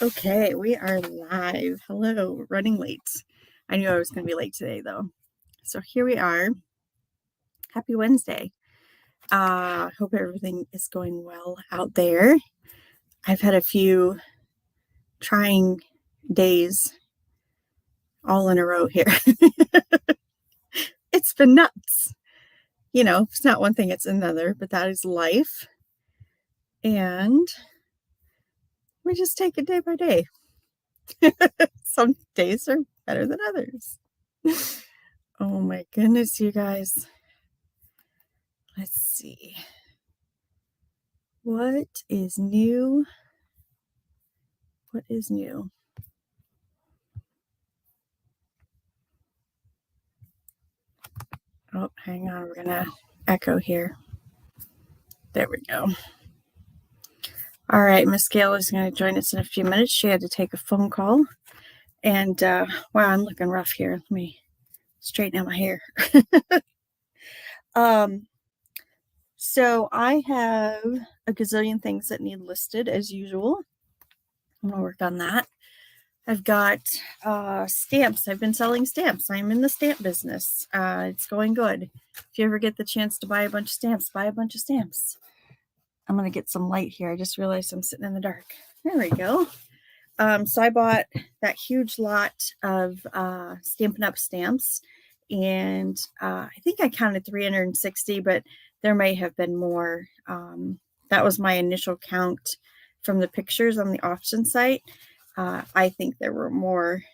Okay, we are live. Hello, running late. I knew I was going to be late today, though. So here we are. Happy Wednesday. Hope everything is going well out there. I've had a few trying days all in a row here. It's been nuts. You know, it's not one thing, it's another, but that is life. And we just take it day by day. Some days are better than others. Oh my goodness, you guys. Let's see. What is new? What is new? Oh, hang on. We're going to echo here. There we go. All right. Miss Gail is going to join us in a few minutes. She had to take a phone call. And wow, I'm looking rough here. Let me straighten out my hair. So I have a gazillion things that need listed as usual. I'm going to work on that. I've got stamps. I've been selling stamps. I'm in the stamp business. It's going good. If you ever get the chance to buy a bunch of stamps, buy a bunch of stamps. I'm going to get some light here. I just realized I'm sitting in the dark. There we go. So I bought that huge lot of Stampin' Up! Stamps. And I think I counted 360, but there may have been more. That was my initial count from the pictures on the auction site. I think there were more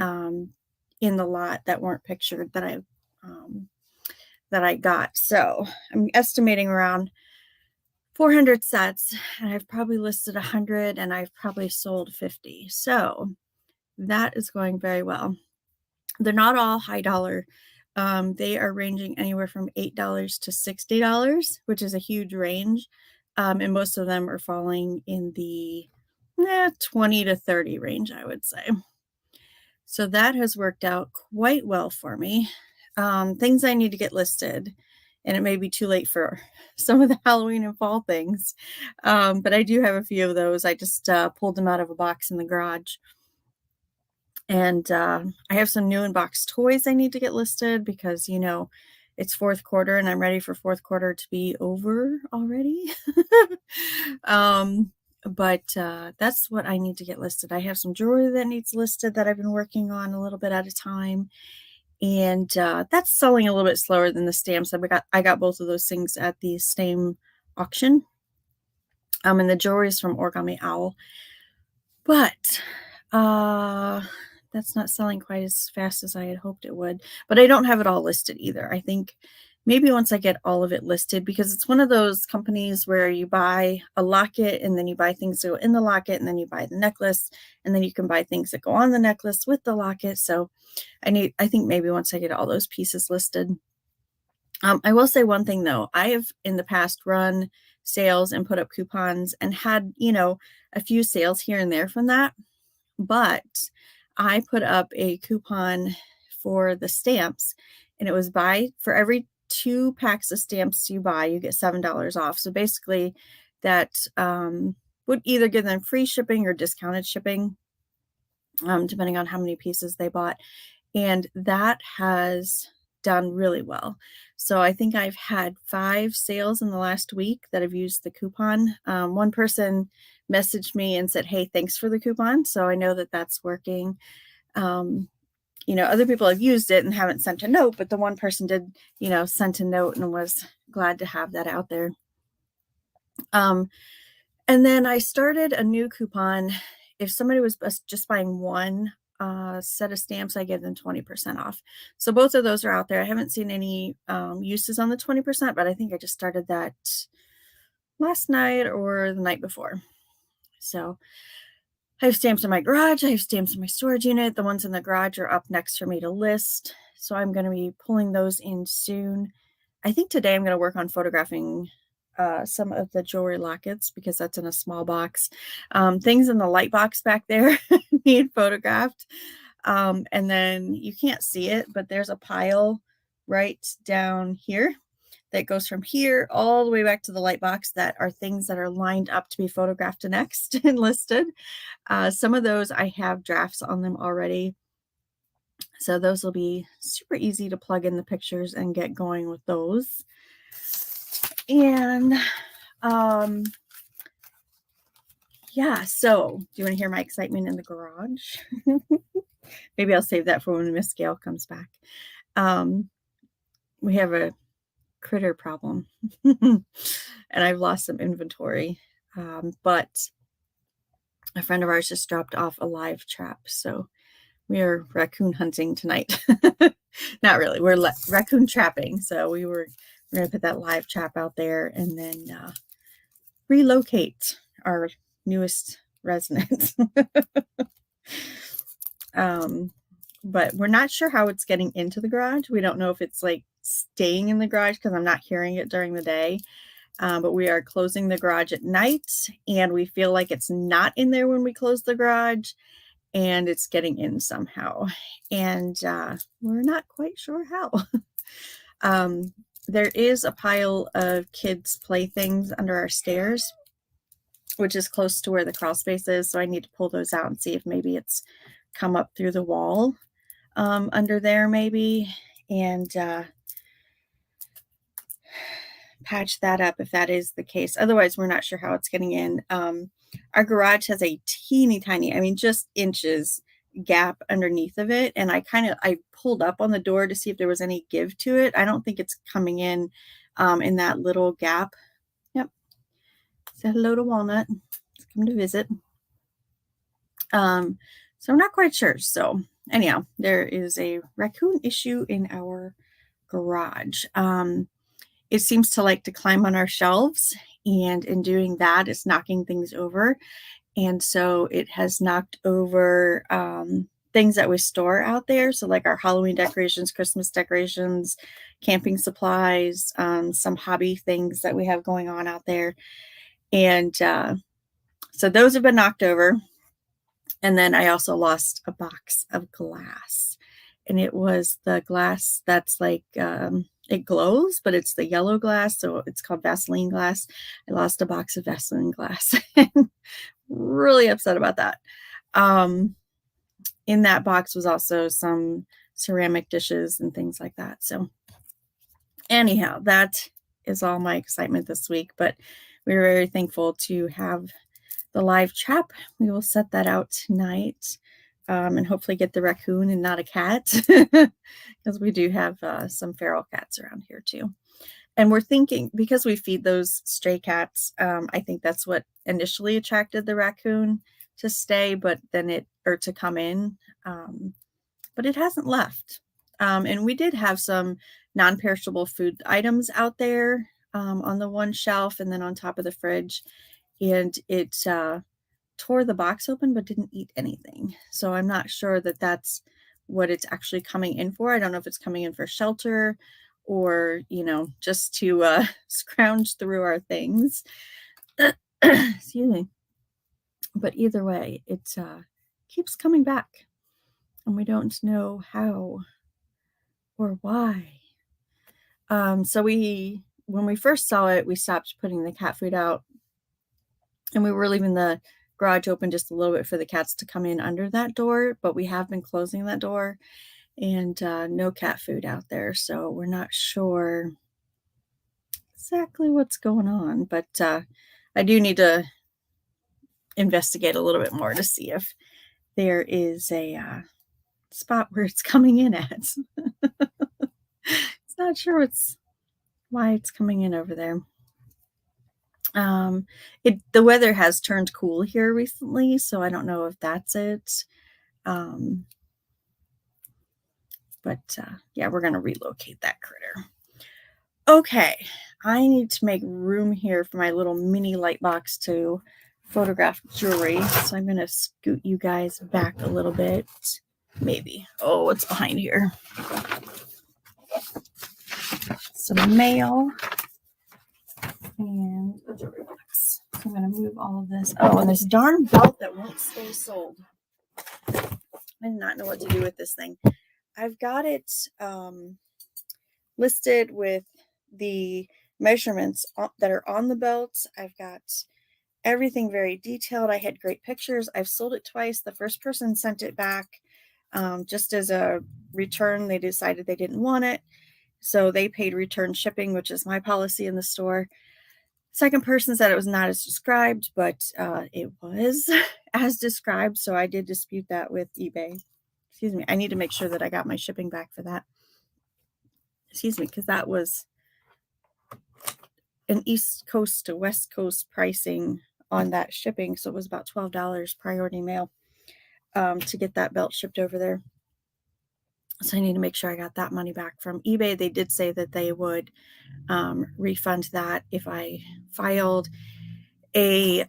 in the lot that weren't pictured that I got. So I'm estimating around 400 sets, and I've probably listed 100, and I've probably sold 50. So that is going very well. They're not all high dollar. They are ranging anywhere from $8 to $60, which is a huge range. And most of them are falling in the 20 to 30 range, I would say. So that has worked out quite well for me. Things I need to get listed, and it may be too late for some of the Halloween and fall things. But I do have a few of those. I just pulled them out of a box in the garage. And I have some new in-box toys I need to get listed because, you know, it's fourth quarter and I'm ready for fourth quarter to be over already. But that's what I need to get listed. I have some jewelry that needs listed that I've been working on a little bit at a time. And that's selling a little bit slower than the stamps. I got both of those things at the same auction. And the jewelry is from Origami Owl. But that's not selling quite as fast as I had hoped it would. But I don't have it all listed either. I think maybe once I get all of it listed, because it's one of those companies where you buy a locket and then you buy things that go in the locket and then you buy the necklace and then you can buy things that go on the necklace with the locket. So I think maybe once I get all those pieces listed. I will say one thing though. I have in the past run sales and put up coupons and had, you know, a few sales here and there from that. But I put up a coupon for the stamps, and it was for every 2 packs of stamps you buy, you get $7 off. So basically that would either give them free shipping or discounted shipping, depending on how many pieces they bought. And that has done really well. So I think I've had 5 sales in the last week that have used the coupon. One person messaged me and said, hey, thanks for the coupon. So I know that that's working. You know, other people have used it and haven't sent a note, but the one person did, you know, sent a note and was glad to have that out there. And then I started a new coupon. If somebody was just buying one set of stamps, I give them 20% off. So both of those are out there. I haven't seen any uses on the 20%, but I think I just started that last night or the night before. So I have stamps in my garage. I have stamps in my storage unit. The ones in the garage are up next for me to list. So I'm going to be pulling those in soon. I think today I'm going to work on photographing some of the jewelry lockets because that's in a small box. Things in the light box back there need photographed. And then you can't see it, but there's a pile right down here that goes from here all the way back to the light box that are things that are lined up to be photographed next and listed. Some of those I have drafts on them already. So those will be super easy to plug in the pictures and get going with those. And yeah, so do you want to hear my excitement in the garage? Maybe I'll save that for when Miss Gail comes back. We have a critter problem and I've lost some inventory. But a friend of ours just dropped off a live trap. So we are raccoon hunting tonight. Not really. We're raccoon trapping. So we're going to put that live trap out there and then relocate our newest resident. But we're not sure how it's getting into the garage. We don't know if it's like staying in the garage because I'm not hearing it during the day. But we are closing the garage at night and we feel like it's not in there when we close the garage and it's getting in somehow. And we're not quite sure how. There is a pile of kids' playthings under our stairs, which is close to where the crawl space is. So I need to pull those out and see if maybe it's come up through the wall under there maybe. And patch that up if that is the case. Otherwise, we're not sure how it's getting in. Our garage has a teeny tiny, I mean, just inches gap underneath of it. And I pulled up on the door to see if there was any give to it. I don't think it's coming in that little gap. Yep. Say hello to Walnut. It's come to visit. So I'm not quite sure. So anyhow, there is a raccoon issue in our garage. It seems to like to climb on our shelves, and in doing that, it's knocking things over. And so it has knocked over things that we store out there. So like our Halloween decorations, Christmas decorations, camping supplies, some hobby things that we have going on out there. And so those have been knocked over. And then I also lost a box of glass. And it was the glass that's like, it glows, but it's the yellow glass. So it's called Vaseline glass. I lost a box of Vaseline glass. Really upset about that. In that box was also some ceramic dishes and things like that. So anyhow, that is all my excitement this week, but we're very thankful to have the live trap. We will set that out tonight and hopefully get the raccoon and not a cat because we do have some feral cats around here too. And we're thinking, because we feed those stray cats, I think that's what initially attracted the raccoon to stay, but then to come in, but it hasn't left. And we did have some non-perishable food items out there on the one shelf and then on top of the fridge, and it tore the box open but didn't eat anything. So I'm not sure that that's what it's actually coming in for. I don't know if it's coming in for shelter or, just to scrounge through our things. Excuse me. But either way, it keeps coming back and we don't know how or why. So when we first saw it, we stopped putting the cat food out and we were leaving the garage open just a little bit for the cats to come in under that door, but we have been closing that door and no cat food out there. So we're not sure exactly what's going on, but I do need to investigate a little bit more to see if there is a spot where it's coming in at. It's not sure why it's coming in over there. The weather has turned cool here recently, so I don't know if that's it. But yeah, we're going to relocate that critter. Okay, I need to make room here for my little mini light box to photograph jewelry. So I'm going to scoot you guys back a little bit. Maybe. Oh, what's behind here? Some mail and a jewelry box. So I'm going to move all of this. Oh, and this darn belt that won't stay sold. I did not know what to do with this thing. I've got it listed with the measurements that are on the belts. I've got everything very detailed. I had great pictures. I've sold it twice. The first person sent it back just as a return. They decided they didn't want it, so they paid return shipping, which is my policy in the store. Second person said it was not as described, but it was as described, so I did dispute that with eBay. Excuse me. I need to make sure that I got my shipping back for that. Excuse me, because that was an East Coast to West Coast pricing on that shipping, so it was about $12 priority mail to get that belt shipped over there. So I need to make sure I got that money back from eBay. They did say that they would refund that if I filed a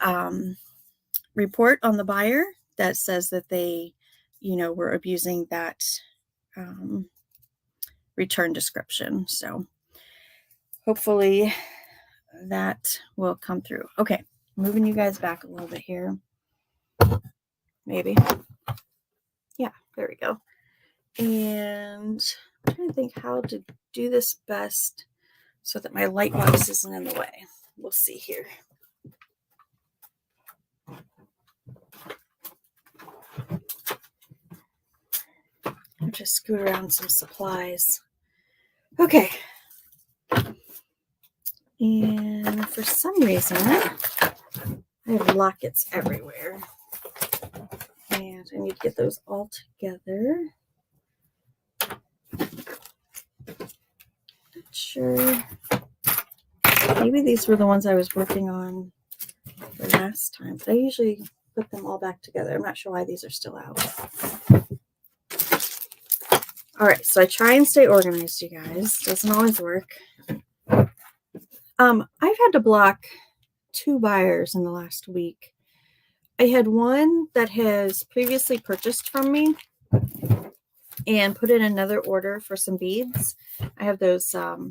report on the buyer that says that they, were abusing that return description. So hopefully that will come through. Okay, moving you guys back a little bit here. Maybe. Yeah, there we go. And I'm trying to think how to do this best so that my light box isn't in the way. We'll see here. I'll just scoot around some supplies. Okay. And for some reason, I have lockets everywhere. And I need to get those all together. Not sure. Maybe these were the ones I was working on the last time. But I usually put them all back together. I'm not sure why these are still out. All right, so I try and stay organized, you guys. Doesn't always work. I've had to block 2 buyers in the last week. I had one that has previously purchased from me and put in another order for some beads. I have those art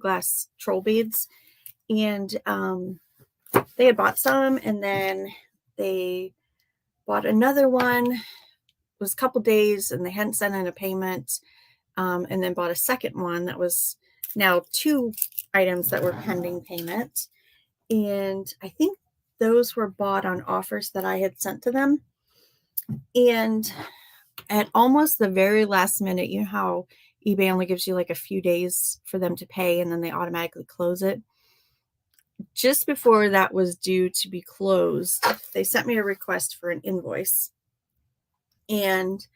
glass troll beads, and they had bought some, and then they bought another one. It was a couple days, and they hadn't sent in a payment, and then bought a second one that was now 2 items that were pending payment. And I think those were bought on offers that I had sent to them. And at almost the very last minute, you know how eBay only gives you like a few days for them to pay and then they automatically close it? Just before that was due to be closed, they sent me a request for an invoice. And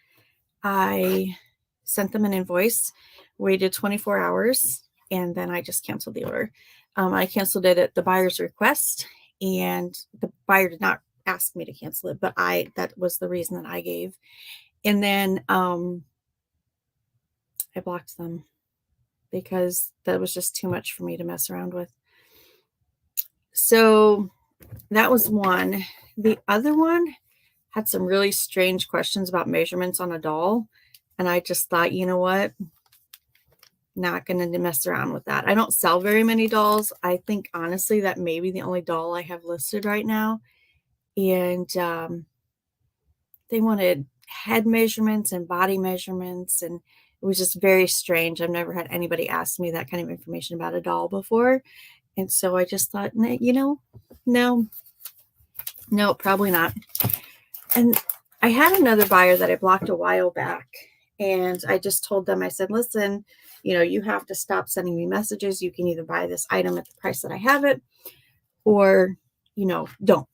I sent them an invoice, waited 24 hours, and then I just canceled the order. I canceled it at the buyer's request, and the buyer did not ask me to cancel it, but that was the reason that I gave. And then I blocked them because that was just too much for me to mess around with. So that was one. The other one had some really strange questions about measurements on a doll. And I just thought, you know what? Not going to mess around with that. I don't sell very many dolls. I think, honestly, that may be the only doll I have listed right now. And they wanted head measurements and body measurements. And it was just very strange. I've never had anybody ask me that kind of information about a doll before. And so I just thought, no, probably not. And I had another buyer that I blocked a while back. And I just told them, I said, listen, you have to stop sending me messages. You can either buy this item at the price that I have it, or, don't.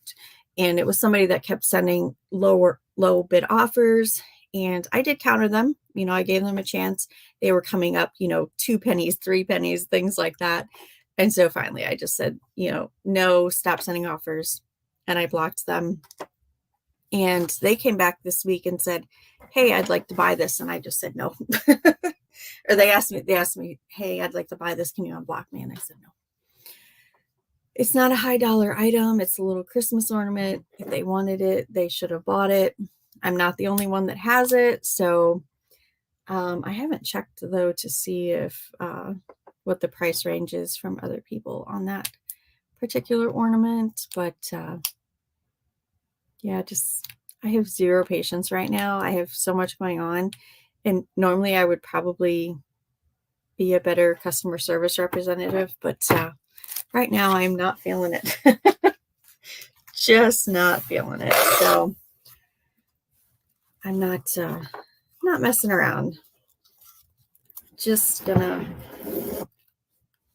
And it was somebody that kept sending low bid offers. And I did counter them. I gave them a chance. They were coming up, 2 pennies, 3 pennies, things like that. And so finally I just said, no, stop sending offers. And I blocked them. And they came back this week and said, hey, I'd like to buy this. And I just said no. Or they asked me, hey, I'd like to buy this. Can you unblock me? And I said no. It's not a high dollar item. It's a little Christmas ornament. If they wanted it, they should have bought it. I'm not the only one that has it. So I haven't checked, though, to see if what the price range is from other people on that particular ornament. But yeah, I have zero patience right now. I have so much going on. And normally I would probably be a better customer service representative, but right now I'm not feeling it. Just not feeling it. So I'm not messing around. Just gonna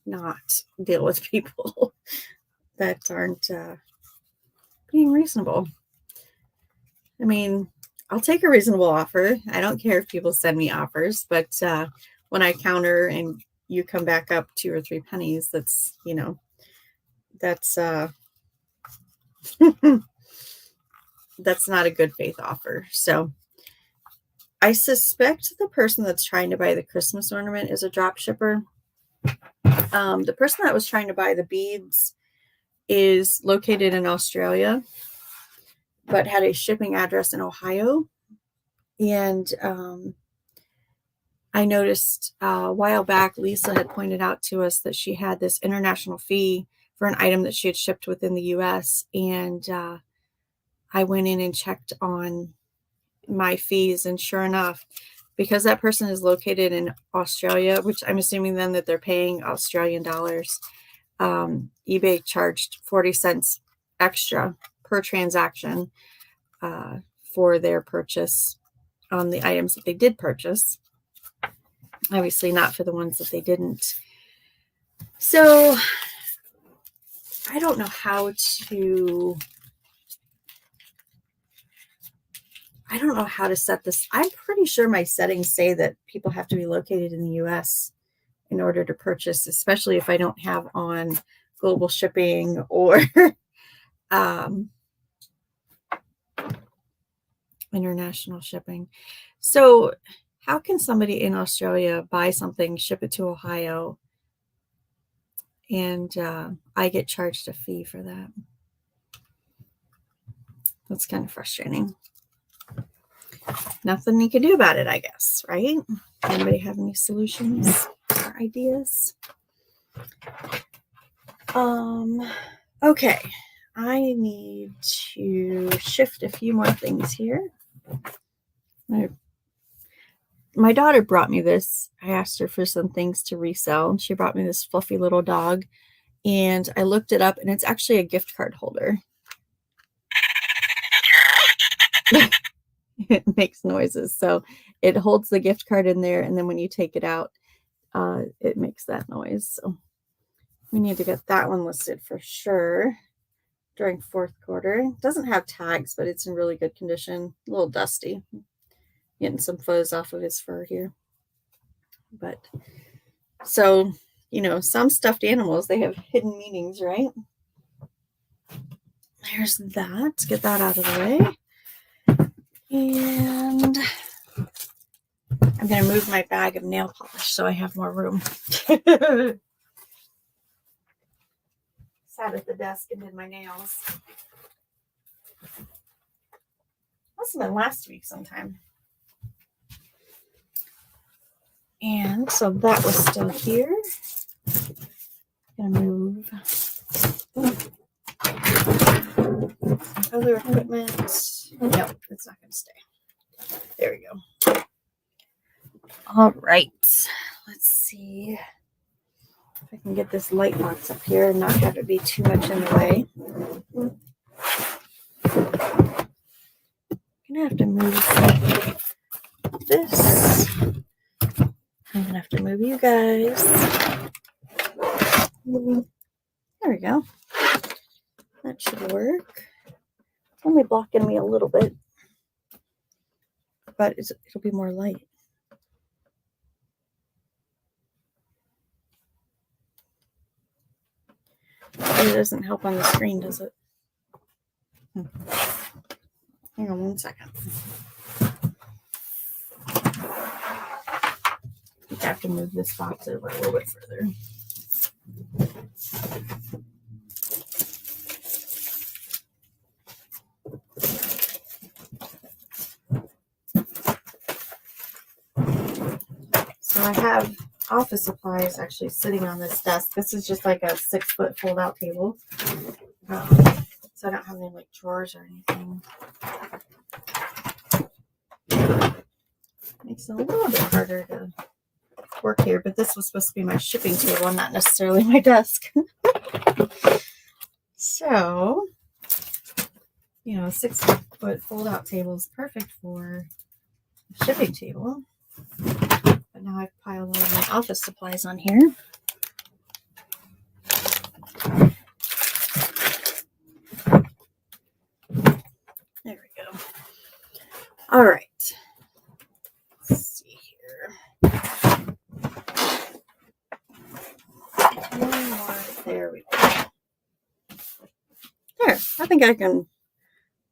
not deal with people that aren't being reasonable. I mean, I'll take a reasonable offer. I don't care if people send me offers, but when I counter and you come back up 2 or 3 pennies, that's, that's that's not a good faith offer. So I suspect the person that's trying to buy the Christmas ornament is a drop shipper. The person that was trying to buy the beads is located in Australia, but had a shipping address in Ohio. And I noticed a while back, Lisa had pointed out to us that she had this international fee for an item that she had shipped within the US. And I went in and checked on my fees, and sure enough, because that person is located in Australia, which I'm assuming then that they're paying Australian dollars, eBay charged 40 cents extra per transaction for their purchase on the items that they did purchase. Obviously not for the ones that they didn't. So I don't know how to set this. I'm pretty sure my settings say that people have to be located in the US in order to purchase, especially if I don't have on global shipping or international shipping. So how can somebody in Australia buy something, ship it to Ohio, and I get charged a fee for that? That's kind of frustrating. Nothing you can do about it, I guess, right? Anybody have any solutions or ideas? Okay, I need to shift a few more things here. My daughter brought me this. I asked her for some things to resell, and she brought me this fluffy little dog, and I looked it up, and it's actually a gift card holder. It makes noises. So it holds the gift card in there, and then when you take it out, it makes that noise. So we need to get that one listed for sure during fourth quarter. It doesn't have tags, but it's in really good condition. A little dusty. Getting some fuzz off of his fur here. But so, some stuffed animals, they have hidden meanings, right? There's that. Get that out of the way. And I'm going to move my bag of nail polish so I have more room. Sat at the desk and did my nails. Must have been last week sometime. And so that was still here. I'm going to move other equipment. Nope, it's not going to stay. There we go. All right. Let's see if I can get this light box up here and not have it be too much in the way. I'm going to have to move this. I'm going to have to move you guys. There we go. That should work. It's only blocking me a little bit, but it'll be more light. It doesn't help on the screen, does it? Hang on 1 second. I have to move this box over a little bit further. So I have office supplies actually sitting on this desk. This is just like a 6-foot fold-out table. So I don't have any like drawers or anything. Makes it a little bit harder to work here, but this was supposed to be my shipping table and not necessarily my desk. So, you know, a 6-foot fold-out table is perfect for a shipping table. But now I've piled all of my office supplies on here. There we go. All right. Let's see here. One more. There we go. There. I think I can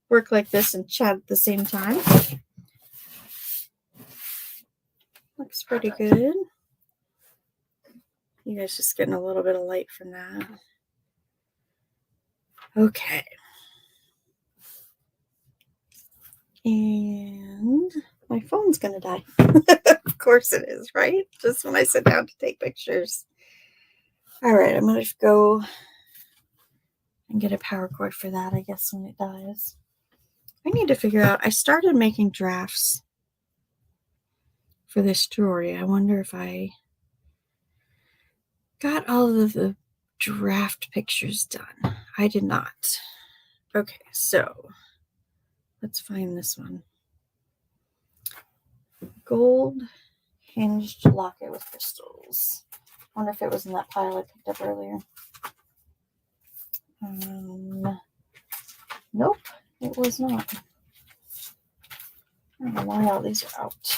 work like this and chat at the same time. Looks pretty good. You guys just getting a little bit of light from that. Okay. And my phone's going to die. Of course it is, right? Just when I sit down to take pictures. All right, I'm going to go and get a power cord for that, I guess, when it dies. I need to figure out, I started making drafts for this story. I wonder if I got all of the draft pictures done. I did not. Okay, so let's find this one. Gold hinged locket with crystals. I wonder if it was in that pile I picked up earlier. Nope, it was not. I don't know why all these are out.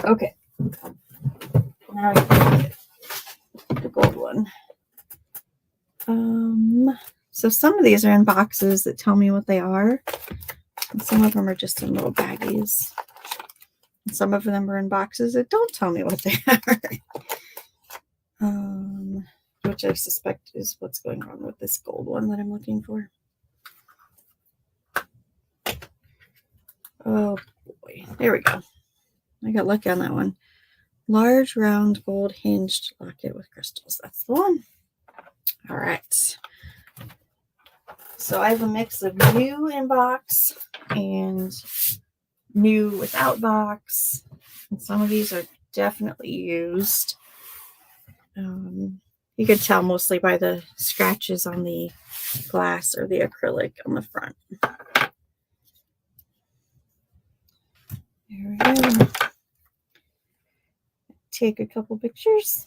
Okay. Now I get the gold one. So some of these are in boxes that tell me what they are. And some of them are just in little baggies. And some of them are in boxes that don't tell me what they are. Which I suspect is what's going on with this gold one that I'm looking for. Oh boy. There we go. I got lucky on that one. Large, round, gold hinged locket with crystals. That's the one. All right. So I have a mix of new in box and new without box. And some of these are definitely used. You can tell mostly by the scratches on the glass or the acrylic on the front. There we go. Take a couple pictures.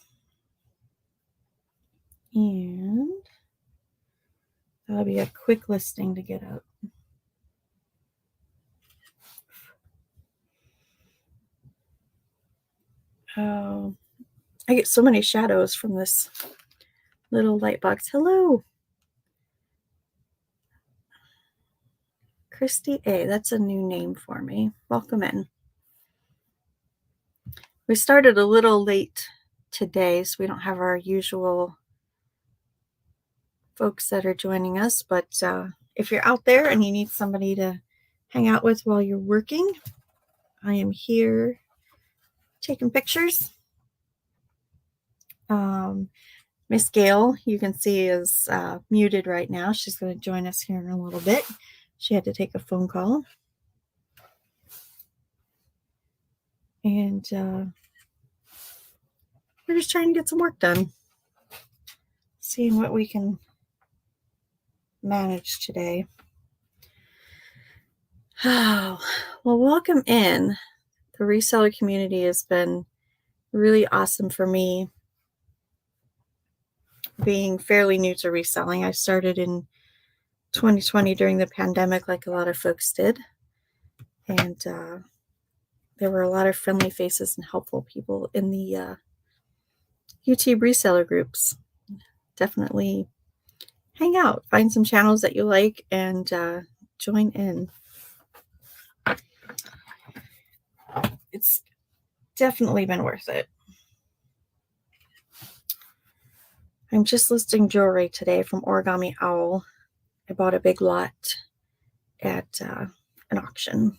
And that'll be a quick listing to get up. Oh, I get so many shadows from this little light box. Hello. Christy A. That's a new name for me. Welcome in. We started a little late today, so we don't have our usual folks that are joining us. But if you're out there and you need somebody to hang out with while you're working, I am here taking pictures. Miss Gail, you can see, is muted right now. She's going to join us here in a little bit. She had to take a phone call. And we're just trying to get some work done. Seeing what we can manage today. Oh, well, welcome in. The reseller community has been really awesome for me. Being fairly new to reselling, I started in 2020 during the pandemic, like a lot of folks did. And there were a lot of friendly faces and helpful people in the YouTube reseller groups. Definitely hang out, find some channels that you like, and join in. It's definitely been worth it. I'm just listing jewelry today from Origami Owl. I bought a big lot at an auction,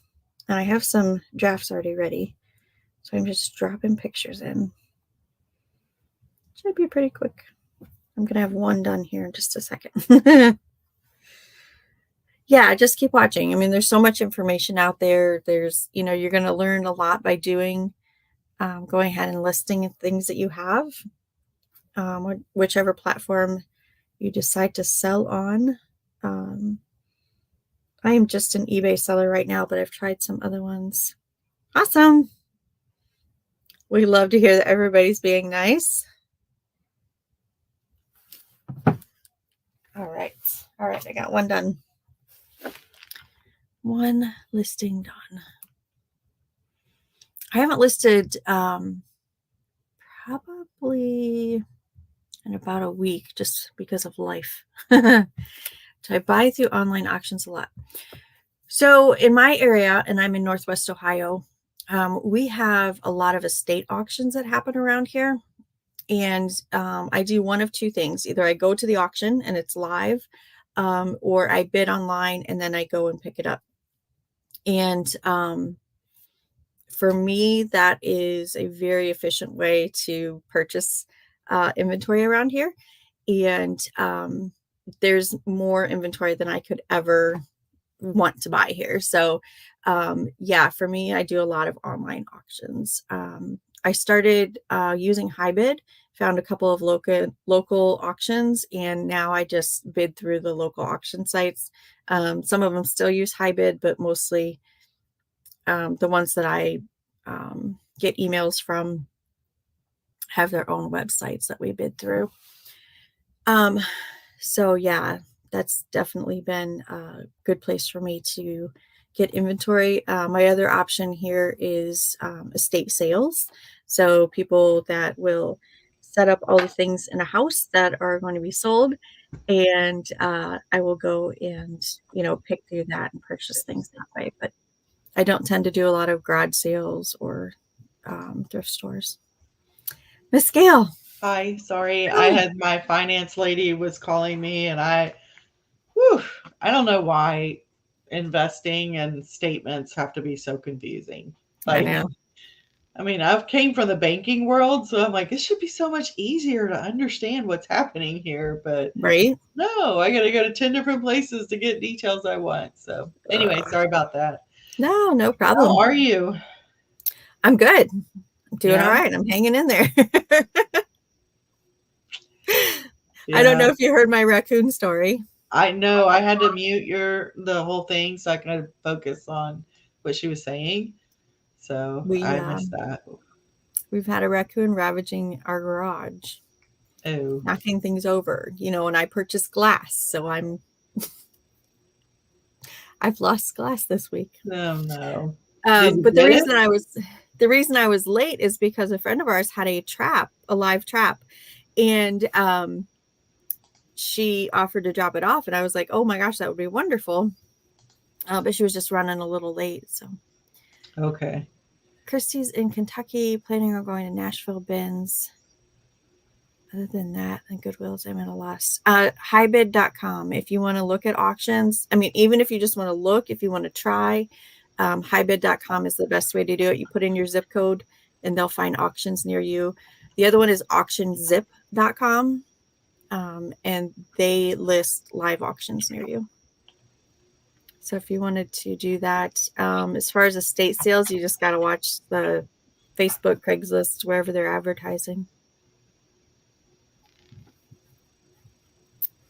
and I have some drafts already ready. So I'm just dropping pictures in. Should be pretty quick. I'm going to have one done here in just a second. Yeah, just keep watching. I mean, there's so much information out there. There's, you're going to learn a lot by doing, going ahead and listing things that you have, whichever platform you decide to sell on. I am just an eBay seller right now, but I've tried some other ones. Awesome. We love to hear that everybody's being nice. All right. I got one done. One listing done. I haven't listed probably in about a week just because of life. So I buy through online auctions a lot. So in my area, and I'm in Northwest Ohio, we have a lot of estate auctions that happen around here. And I do one of two things. Either I go to the auction and it's live, or I bid online and then I go and pick it up. And for me, that is a very efficient way to purchase inventory around here. And there's more inventory than I could ever want to buy here. So yeah, for me, I do a lot of online auctions. I started using HiBid, found a couple of local auctions, and now I just bid through the local auction sites. Some of them still use HiBid, but mostly the ones that I get emails from have their own websites that we bid through. So yeah, that's definitely been a good place for me to get inventory. My other option here is estate sales. So people that will set up all the things in a house that are going to be sold, and I will go and pick through that and purchase things that way. But I don't tend to do a lot of garage sales or thrift stores. Miss Gail. Hi, sorry. I Hi. had my finance lady was calling me and I don't know why investing and statements have to be so confusing. I Like, know, I mean, I've came from the banking world, so I'm like, it should be so much easier to understand what's happening here. But right? no, I got to go to 10 different places to get details I want. So, anyway, sorry about that. No How problem. are you? I'm good. I'm doing all Yeah. right. I'm hanging in there. I don't Yeah. know if you heard my raccoon story. I know I had to mute the whole thing so I could focus on what she was saying. So We I missed that. we've had a raccoon ravaging our garage, Oh, knocking things over. And I purchased glass, so I've lost glass this week. oh no. Did you But the get reason it? I was late is because a friend of ours had a live trap, and she offered to drop it off, and I was like, "Oh my gosh, that would be wonderful." But she was just running a little late, so. Okay. Christy's in Kentucky, planning on going to Nashville bins. Other than that, and Goodwill's, I'm at a loss. Highbid.com. If you want to look at auctions, I mean, even if you just want to look, if you want to try, highbid.com is the best way to do it. You put in your zip code and they'll find auctions near you. The other one is auctionzip.com, and they list live auctions near you. So if you wanted to do that, as far as estate sales, you just got to watch the Facebook, Craigslist, wherever they're advertising.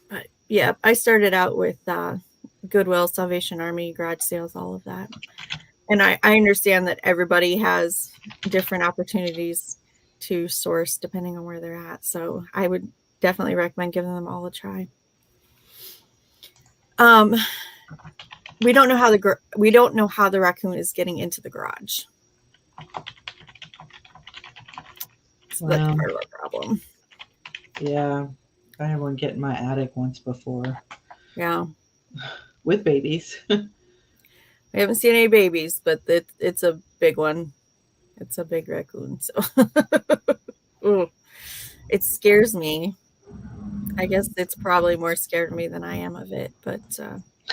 But yeah, I started out with Goodwill, Salvation Army, garage sales, all of that. And I understand that everybody has different opportunities to source depending on where they're at. So I would definitely recommend giving them all a try. We don't know how the raccoon is getting into the garage. So that's Well, part of our problem. yeah. I had one get in my attic once before Yeah. with babies. We haven't seen any babies, but it's a big one. It's a big raccoon. So ooh, it scares me. I guess it's probably more scared of me than I am of it, but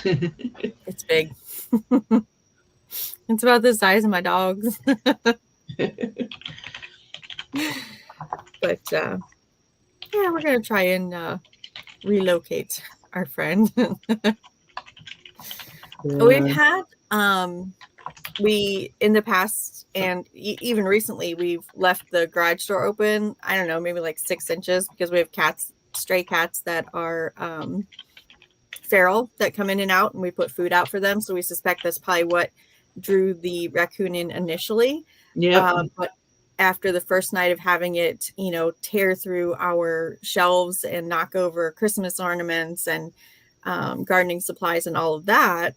it's big. It's about the size of my dogs. But yeah, we're gonna try and relocate our friend. We've Yeah. had we in the past and even recently we've left the garage door open. I don't know, maybe like 6 inches because we have cats, stray cats that are feral that come in and out, and we put food out for them. So we suspect that's probably what drew the raccoon in initially. Yep. But after the first night of having it, tear through our shelves and knock over Christmas ornaments and gardening supplies and all of that,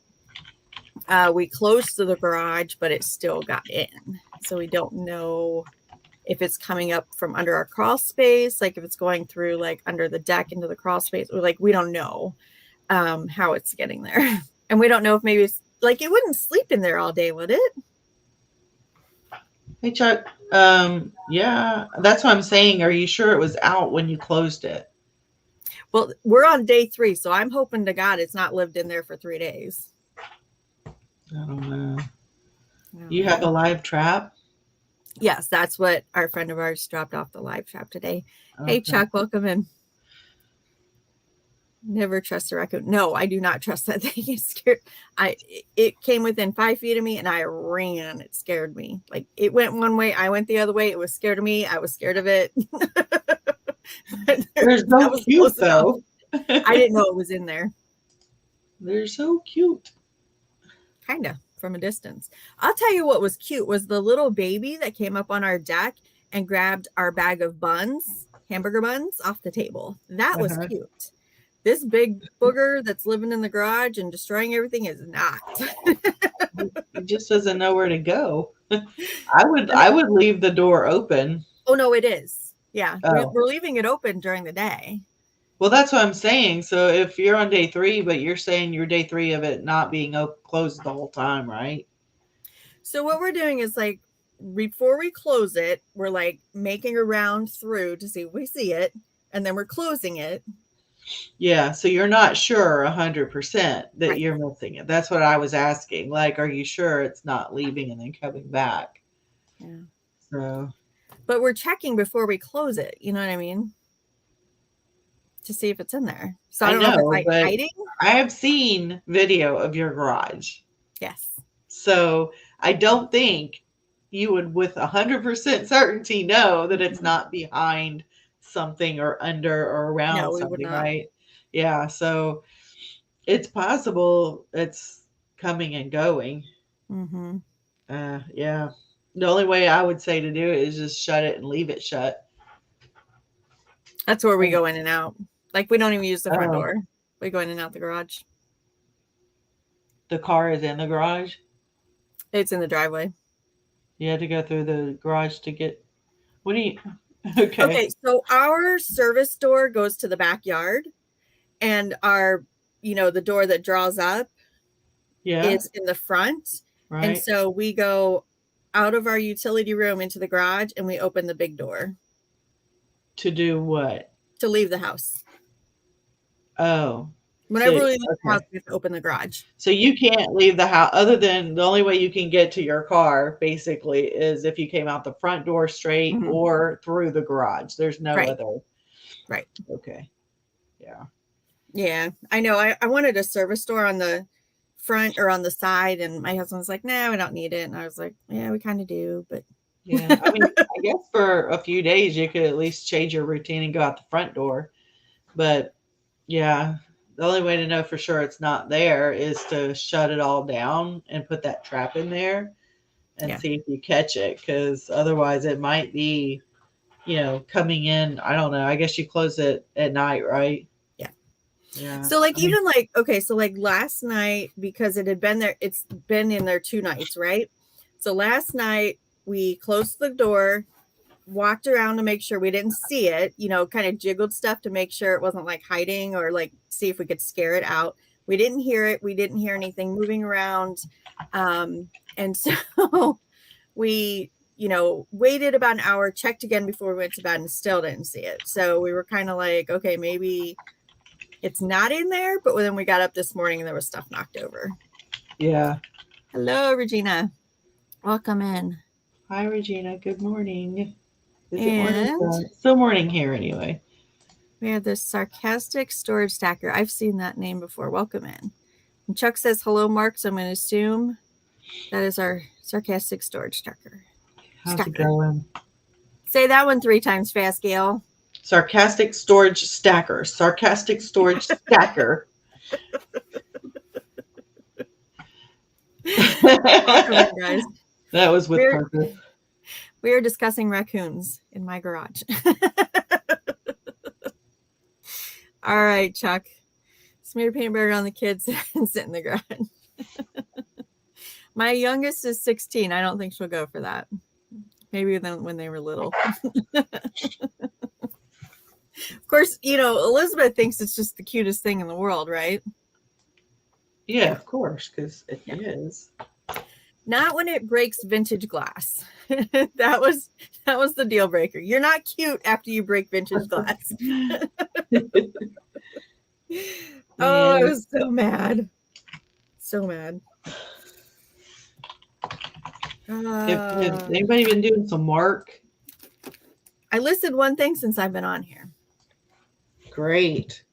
we closed the garage, but it still got in. So we don't know if it's coming up from under our crawl space, like if it's going through like under the deck into the crawl space, or like we don't know how it's getting there. And we don't know if maybe it's like it wouldn't sleep in there all day, would it? Hey Chuck. Yeah, that's what I'm saying. Are you sure it was out when you closed it? Well, we're on day 3, so I'm hoping to God it's not lived in there for 3 days. I don't know. I don't You have know. a live trap? Yes, that's what our friend of ours dropped off the live trap today. Okay. Hey, Chuck, welcome in. Never trust a raccoon. No, I do not trust that thing. It's scared. It came within 5 feet of me and I ran. It scared me. Like it went one way, I went the other way. It was scared of me. I was scared of it. They're That so was cute close enough. though. I didn't know it was in there. They're so cute. Kind of from a distance. I'll tell you what was cute was the little baby that came up on our deck and grabbed our bag of buns, hamburger buns, off the table. That was Uh-huh. cute. This big booger that's living in the garage and destroying everything is not. He just doesn't know where to go. I would leave the door open. Oh no, it is. Yeah, Oh. we're leaving it open during the day. Well, that's what I'm saying. So if you're on day 3, but you're saying you're day 3 of it not being closed the whole time, right? So what we're doing is like before we close it, we're like making a round through to see if we see it, and then we're closing it. Yeah. So you're not sure 100% that Right. you're missing it. That's what I was asking. Like, are you sure it's not leaving and then coming back? Yeah. So But we're checking before we close it. You know what I mean? To see if it's in there. So I I don't know if it's know, like but hiding. I have seen video of your garage. Yes. So I don't think you would with 100% certainty know that it's not behind something or under or around No, we would something, not. right? Yeah. So it's possible it's coming and going. Mm-hmm. Yeah. The only way I would say to do it is just shut it and leave it shut. That's where we go in and out. Like we don't even use the front Oh, door. We go in and out the garage. the car is in the garage. It's in the driveway. You had to go through the garage to get. What do you? Okay. Okay, so our service door goes to the backyard, and our, the door that draws up Yeah. is in the front. And Right. so we go out of our utility room into the garage and we open the big door To do what? to leave the house. Oh. So, Whenever we leave the house, okay. we have to open the garage. So you can't leave the house other than the only way you can get to your car basically is if you came out the front door straight Mhm. or through the garage. There's no Right. other. Right. Okay. Yeah. Yeah, I know. I wanted a service door on the front or on the side, and my husband was like, "No, we don't need it." And I was like, "Yeah, we kind of do, but." Yeah. I mean, I guess for a few days you could at least change your routine and go out the front door. But yeah, the only way to know for sure it's not there is to shut it all down and put that trap in there and Yeah. see if you catch it. Because otherwise, it might be, coming in. I don't know. I guess you close it at night, right? Yeah. Yeah. So like I mean, even like okay, so like last night because it had been there, it's been in there 2 nights, right? So last night we closed the door, walked around to make sure we didn't see it, kind of jiggled stuff to make sure it wasn't like hiding or like see if we could scare it out. We didn't hear it. We didn't hear anything moving around. And so we, waited about an hour, checked again before we went to bed and still didn't see it. So we were kind of like, okay, maybe it's not in there. But then we got up this morning and there was stuff knocked over. yeah. Hello, Regina. Welcome in. Hi, Regina. Good morning. Is it morning? And Still morning here anyway. we have this sarcastic storage stacker. I've seen that name before. Welcome in. And Chuck says, hello, Mark. So I'm going to assume that is our sarcastic storage stacker. How's it going? Say that one 3 times fast, Gail. Sarcastic storage stacker. Sarcastic storage stacker. Welcome in, guys. That was with purpose. We are discussing raccoons in my garage. All right, Chuck. Smear peanut butter on the kids and sit in the garage. My youngest is 16. I don't think she'll go for that. Maybe when they were little. Of course, Elizabeth thinks it's just the cutest thing in the world, right? Yeah, of course, because it is. Not when it breaks vintage glass. that was the deal breaker. You're not cute after you break vintage glass. Oh, I was so mad. So mad. Have anybody been doing some work? I listed one thing since I've been on here. Great.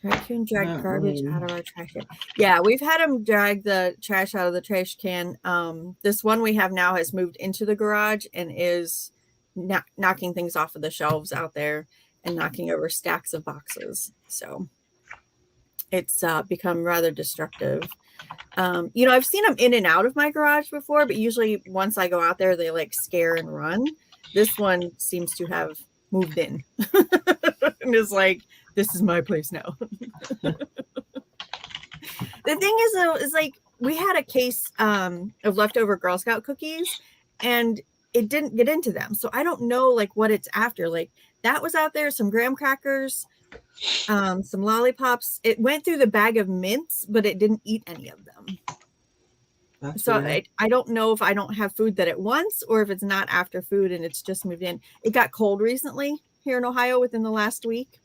Raccoon dragged garbage out of our trash can. Yeah, we've had them drag the trash out of the trash can. This one we have now has moved into the garage and is knocking things off of the shelves out there and knocking over stacks of boxes. So it's become rather destructive. I've seen them in and out of my garage before, but usually once I go out there, they like scare and run. This one seems to have moved in and is like, this is my place now. The thing is, though, is like we had a case of leftover Girl Scout cookies and it didn't get into them. So I don't know like what it's after. Like that was out there, some graham crackers, some lollipops. It went through the bag of mints, but it didn't eat any of them. So I don't know if I don't have food that it wants or if it's not after food and it's just moved in. It got cold recently here in Ohio within the last week.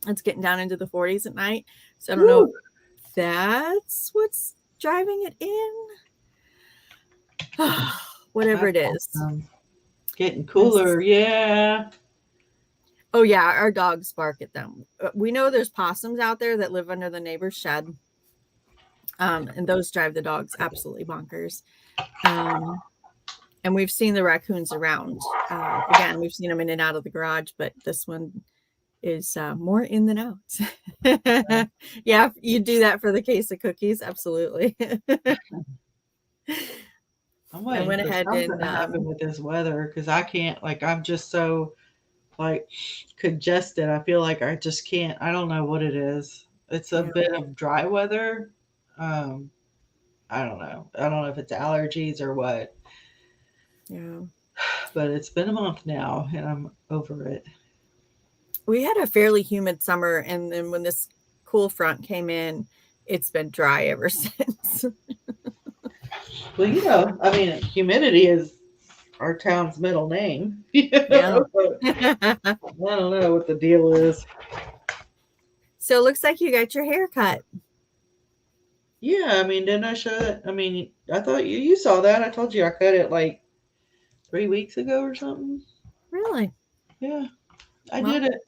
It's getting down into the 40s at night. So I don't know if that's what's driving it in. Whatever it is. Awesome. Getting cooler. Yeah. Oh, yeah. Our dogs bark at them. We know there's possums out there that live under the neighbor's shed. And those drive the dogs absolutely bonkers. And we've seen the raccoons around. Again, we've seen them in and out of the garage, but this one is more in than out. Yeah, you do that for the case of cookies. Absolutely. I went ahead and happen with this weather because I can't, like, I'm just so like congested. I feel like I just can't. I don't know what it is. It's a bit of dry weather. I don't know. I don't know if it's allergies or what. Yeah. But it's been a month now and I'm over it. We had a fairly humid summer, and then when this cool front came in, it's been dry ever since. Well, I mean, humidity is our town's middle name. Yeah. I don't know what the deal is. So it looks like you got your hair cut. Yeah, I mean, didn't I show that? I mean, I thought you saw that. I told you I cut it like 3 weeks ago or something. Really? Yeah, I did it.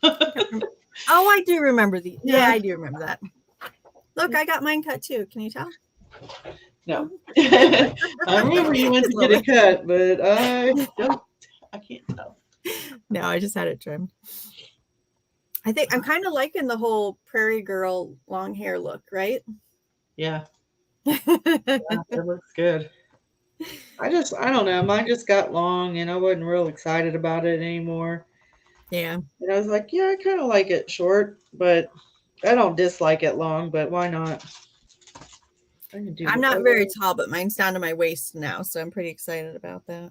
Oh, I do remember the. Yeah, I do remember that. Look, I got mine cut too. Can you tell? No. I remember you went to get it cut, but I can't tell. No, I just had it trimmed. I think I'm kind of liking the whole prairie girl long hair look, right? Yeah. Yeah, it looks good. I don't know. Mine just got long and I wasn't real excited about it anymore. Yeah. And I was like, yeah, I kind of like it short, but I don't dislike it long, but why not? I'm not very tall, but mine's down to my waist now, so I'm pretty excited about that.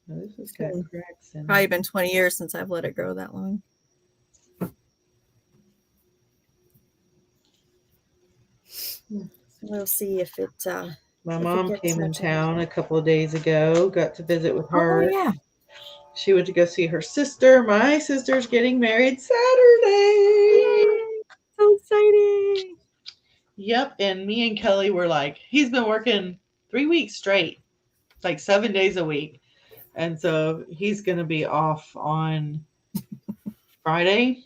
No, this has got cracks in it. Probably been 20 years since I've let it grow that long. So we'll see if it. My mom came in town a couple of days ago. Got to visit with her. Oh yeah. She went to go see her sister. My sister's getting married Saturday. Yay! So exciting. Yep. And me and Kelly were like, he's been working 3 weeks straight, like 7 days a week. And so he's going to be off on Friday.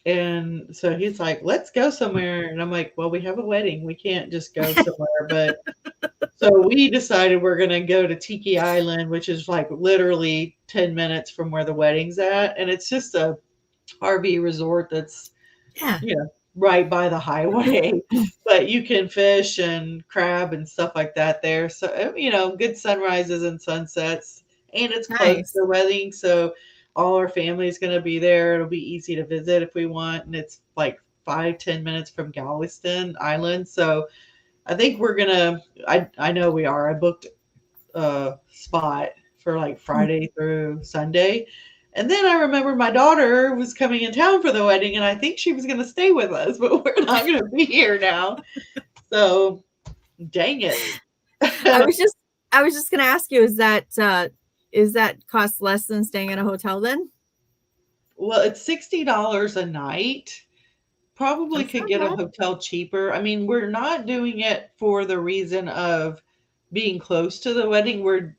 And so he's like, let's go somewhere. And I'm like, well, we have a wedding. We can't just go somewhere. But so we decided we're going to go to Tiki Island, which is like literally 10 minutes from where the wedding's at. And it's just a RV resort that's, Yeah. you know, right by the highway. But you can fish and crab and stuff like that there. So, you know, good sunrises and sunsets. And it's close to Nice. the wedding. So all our family is going to be there. It'll be easy to visit if we want. And it's like 5-10 minutes from Galveston Island. So I think we're going to, I know we are. I booked a spot for like Friday through Sunday. And then I remember my daughter was coming in town for the wedding, and I think she was going to stay with us, but we're not going to be here now. So, dang it. I was just going to ask you, is that cost less than staying in a hotel then? Well, it's $60 a night. Probably That's could not get a bad. hotel cheaper. I mean, we're not doing it for the reason of being close to the wedding.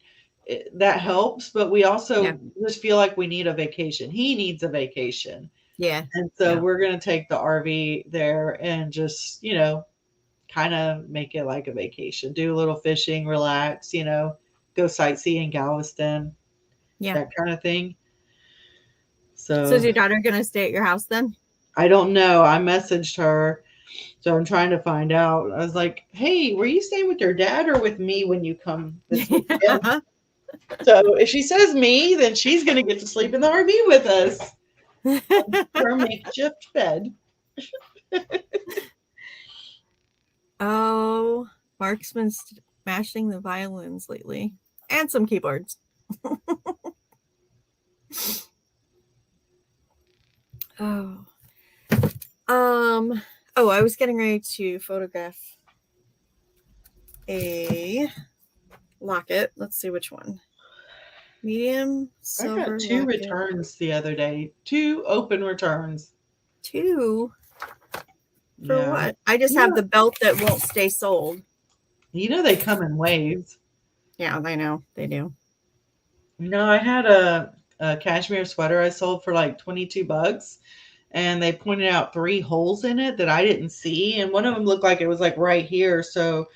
That helps, but we Yeah. also just feel like we need a vacation. He needs a vacation. Yeah. And so Yeah. we're going to take the RV there and just, you know, kind of make it like a vacation. Do a little fishing, relax, you know, go sightsee in Galveston, Yeah. that kind of thing. So is So your daughter going to stay at your house then? I don't know. I messaged her. So I'm trying to find out. I was like, hey, were you staying with your dad or with me when you come this weekend? So if she says me, then she's going to get to sleep in the RV with us. Her makeshift bed. Oh, Mark's been smashing the violins lately and some keyboards. Oh. Oh, I was getting ready to photograph a locket. Let's see which one. Medium I silver got 2 locket. returns the other day. 2 open returns. 2 for Yeah. what? I just have the belt that won't stay sold. You know they come in waves. Yeah, I know they do. No, I had a cashmere sweater I sold for like $22, and they pointed out 3 holes in it that I didn't see, and one of them looked like it was like right here. So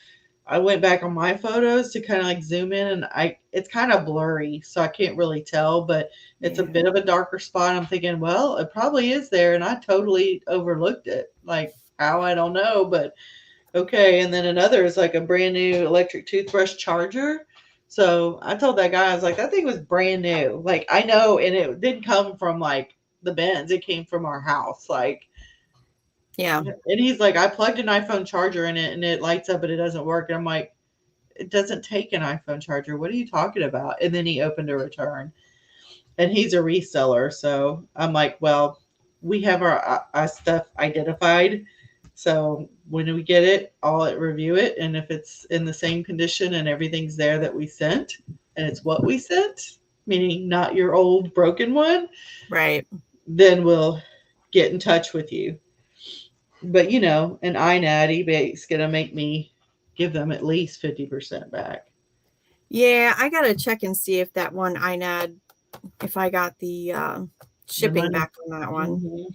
I went back on my photos to kind of like zoom in, and it's kind of blurry, so I can't really tell, but it's a Yeah. bit of a darker spot. I'm thinking, well, it probably is there, and I totally overlooked it. Like how, I don't know, but okay. And then another is like a brand new electric toothbrush charger. So I told that guy, I was like, that thing was brand new. Like I know, and it didn't come from like the bins, it came from our house. Like, Yeah. and he's like, I plugged an iPhone charger in it and it lights up, but it doesn't work. And I'm like, it doesn't take an iPhone charger. What are you talking about? And then he opened a return, and he's a reseller. So I'm like, well, we have our stuff identified. So when we get it, I'll review it. And if it's in the same condition and everything's there that we sent, and it's what we sent, meaning not your old broken one, Right. then we'll get in touch with you. But you know, an INAD eBay's gonna make me give them at least 50% back. Yeah, I gotta check and see if that one INAD, if I got the The shipping money. back on that one. Mhm.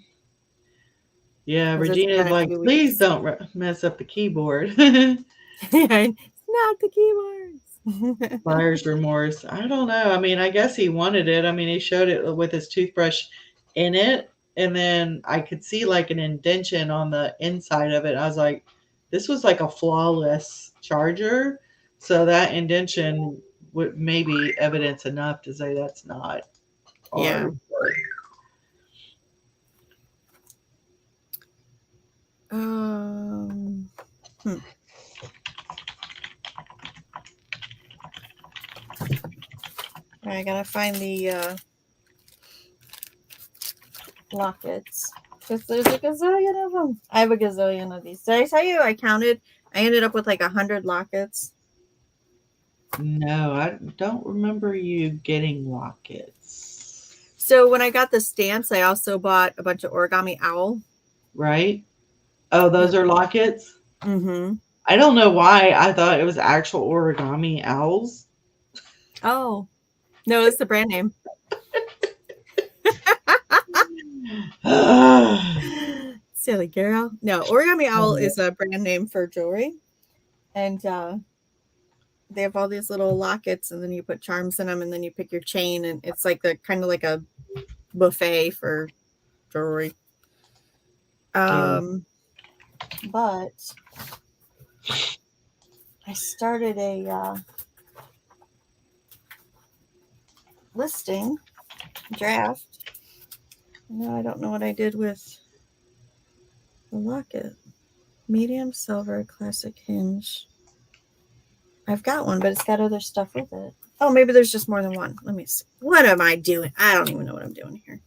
Yeah, 'Cause it's Regina's been a like, few please weeks. don't mess up the keyboard. It's not the keyboards. Buyer's remorse. I don't know. I mean, I guess he wanted it. I mean, he showed it with his toothbrush in it, and then I could see like an indentation on the inside of it. I was like, this was like a flawless charger. So that indentation would maybe evidence enough to say that's not Yeah. ours. Um, hmm. I gotta find the lockets. Because there's a gazillion of them. I have a gazillion of these. Did I tell you I counted? I ended up with like 100 lockets. No, I don't remember you getting lockets. So when I got the stamps, I also bought a bunch of origami owl. Right? Oh, those are lockets? Mm-hmm. I don't know why I thought it was actual origami owls. Oh. No, it's the brand name. Silly girl. No, Origami Owl is a brand name for jewelry. And they have all these little lockets, and then you put charms in them, and then you pick your chain, and it's like the kind of like a buffet for jewelry. But I started a listing draft. No, I don't know what I did with the locket. Medium silver classic hinge. I've got one, but it's got other stuff with it. Oh, maybe there's just more than one. Let me see. What am I doing? I don't even know what I'm doing here.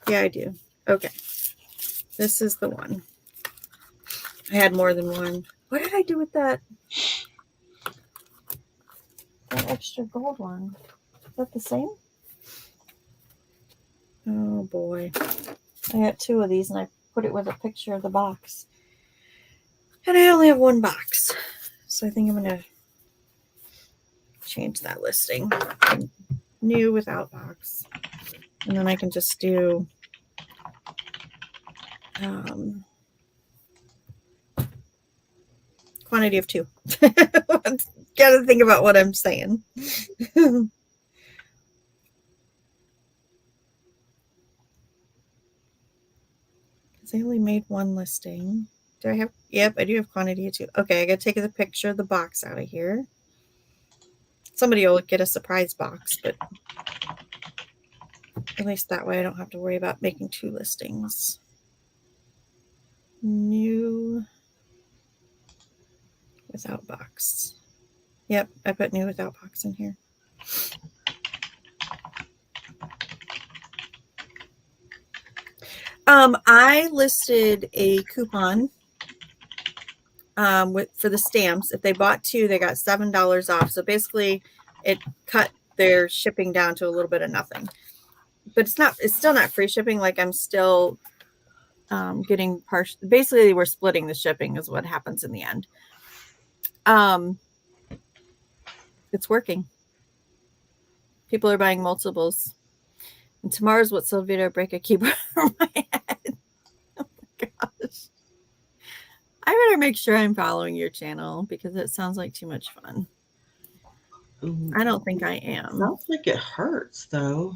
Yeah, I do. Okay. This is the one. I had more than one. What did I do with that? That extra gold one. Is that the same? Oh boy. I got two of these and I put it with a picture of the box. And I only have one box. So I think I'm going to change that listing. New without box. And then I can just do quantity of 2. Gotta think about what I'm saying. I only made one listing. Do I have? Yep, I do have quantity of 2. Okay, I gotta take the picture of the box out of here. Somebody will get a surprise box, but at least that way I don't have to worry about making 2 listings. New without box. Yep, I put new without box in here. I listed a coupon for the stamps. If they bought 2, they got $7 off. So basically, it cut their shipping down to a little bit of nothing. But it's still not free shipping. Like I'm still getting partial. Basically, we're splitting the shipping is what happens in the end. It's working. People are buying multiples. And tomorrow's what Sylvia break a keyboard over my head. Oh my gosh. I better make sure I'm following your channel because it sounds like too much fun. I don't think I am. Sounds like it hurts though.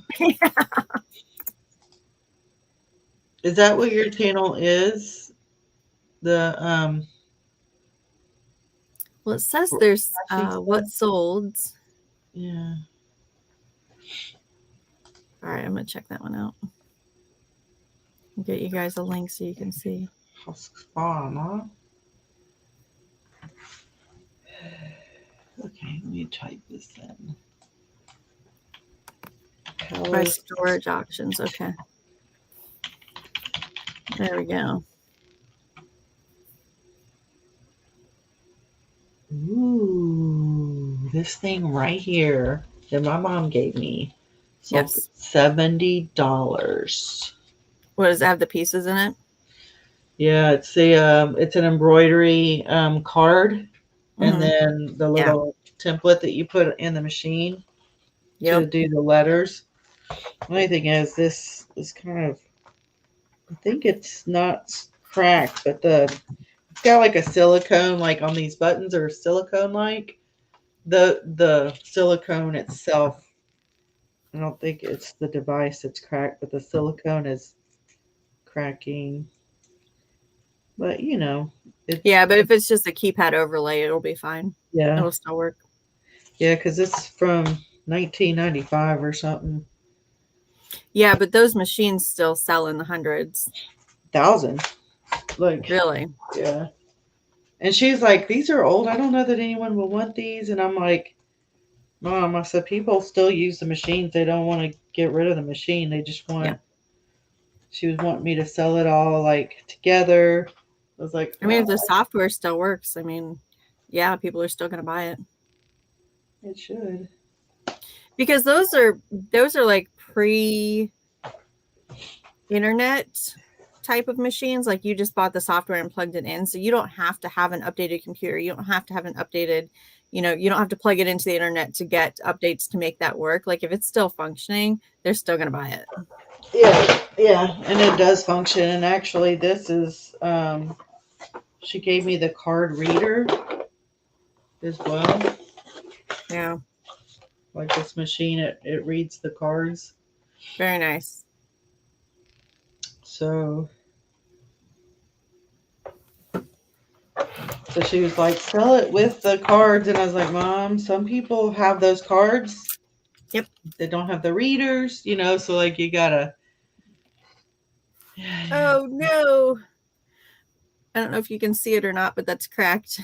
Is that what your channel is? The well, it says there's what sold. Yeah. All right, I'm gonna check that one out. I'll get you guys a link so you can see. Husqvarna. Okay, let me type this in. By storage auctions. Okay. There we go. Ooh, this thing right here that my mom gave me. Yes. $70. What does it have the pieces in it? Yeah, it's an embroidery card, and then the little template that you put in the machine to do the letters. The only thing is, this is kind of, I think it's not cracked, but it's got like a silicone, like on these buttons are silicone like. The silicone itself, I don't think it's the device that's cracked, but the silicone is cracking. But you know, but if it's just a keypad overlay, it'll be fine. Yeah, it'll still work. Yeah, because it's from 1995 or something. Yeah, but those machines still sell in the hundreds. Thousand. Like really? Yeah. And she's like, these are old. I don't know that anyone will want these. And I'm like, Mom, I said, people still use the machines. They don't want to get rid of the machine. They just want. She was wanting me to sell it all like together. I was like, I mean, if the software still works, I mean, yeah, people are still going to buy it. It should. Because those are like pre-internet type of machines. Like you just bought the software and plugged it in. So you don't have to have an updated computer. You don't have to have an updated, you don't have to plug it into the internet to get updates to make that work. Like if it's still functioning, they're still going to buy it. Yeah, and it does function. And actually, this is she gave me the card reader as well. Yeah, Like this machine, it reads the cards. very nice. So so she was like, sell it with the cards, and I was like, Mom, some people have those cards. Yep. They don't have the readers, so like you gotta. Oh no. I don't know if you can see it or not, but that's cracked.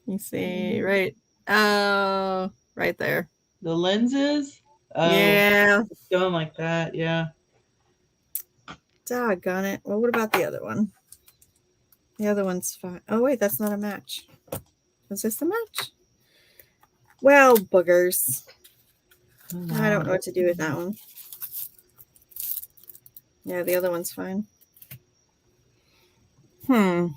You see, right? Oh, right there. The lenses. Oh, Yeah. it's going like that. Yeah. Doggone it. Well, what about the other one? The other one's fine. Oh, wait, that's not a match. Is this a match? Well, boogers. I don't know what to do with that one. Yeah, the other one's fine. Okay,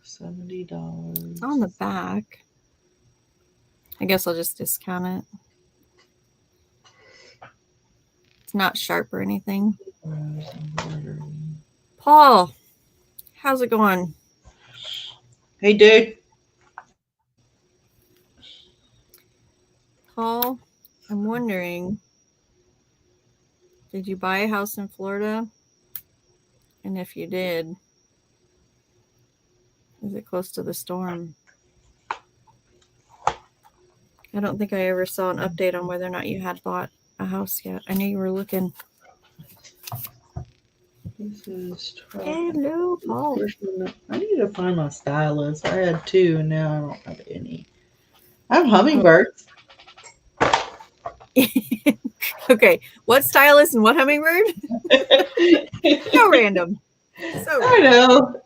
$70. It's on the back. I guess I'll just discount it. It's not sharp or anything. Paul, how's it going? Hey, dude. Paul, I'm wondering, did you buy a house in Florida? And if you did, is it close to the storm? I don't think I ever saw an update on whether or not you had bought a house yet. I knew you were looking. This is Hello, Paul. I need to find my stylus. I had two, and now I don't have any. I have hummingbirds. Okay, what stylus and what hummingbird? So random. So I know.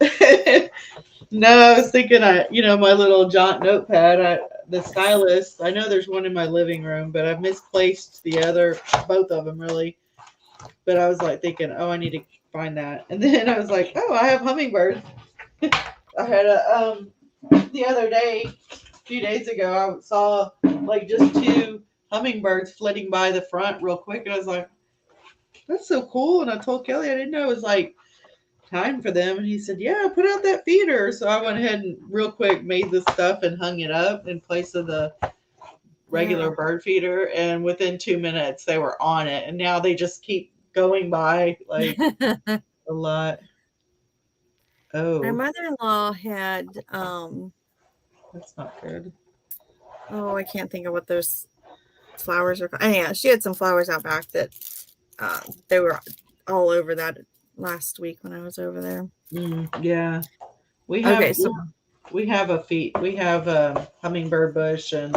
No, I was thinking, my little jaunt notepad. The stylus. I know there's one in my living room, but I've misplaced both of them really. But I was like thinking, oh, I need to find that, and then I was like, oh, I have hummingbirds. I had the other day, a few days ago, I saw like just two hummingbirds flitting by the front real quick, and I was like, that's so cool. And I told Kelly I didn't know it was like time for them, and he said, yeah, put out that feeder. So I went ahead and real quick made this stuff and hung it up in place of the regular bird feeder, and within 2 minutes they were on it, and now they just keep going by like a lot. My Oh, mother-in-law had that's not good. oh, I can't think of what those flowers are called. Yeah, she had some flowers out back that they were all over that last week when I was over there. Yeah, we have Okay, so we have we have a hummingbird bush and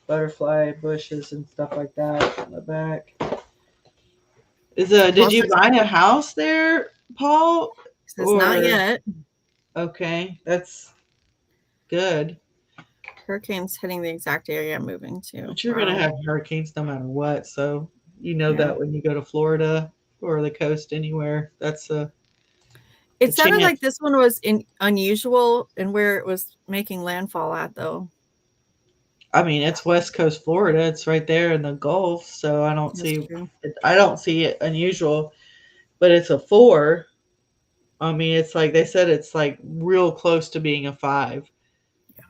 butterfly bushes and stuff like that in the back. Did you buy a house there, Paul? Says not yet. Okay, that's good. Hurricane's hitting the exact area I'm moving to. But you're gonna have hurricanes no matter what, so that when you go to Florida or the coast anywhere, that's it sounded like this one was unusual in where it was making landfall at, though. I mean, it's West Coast Florida. It's right there in the Gulf, so I don't see it unusual. But it's a 4. I mean, it's like they said, it's like real close to being a 5. Yeah,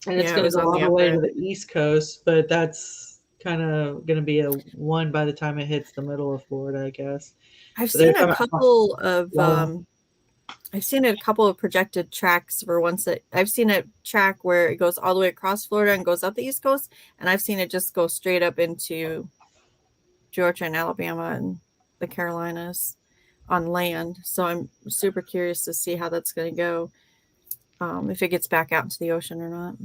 and it's going to go all the way to the East Coast, but that's kind of going to be a 1 by the time it hits the middle of Florida, I guess. I've seen a couple of projected tracks for ones that I've seen a track where it goes all the way across Florida and goes up the East Coast, and I've seen it just go straight up into Georgia and Alabama and the Carolinas on land. So I'm super curious to see how that's going to go, if it gets back out into the ocean or not.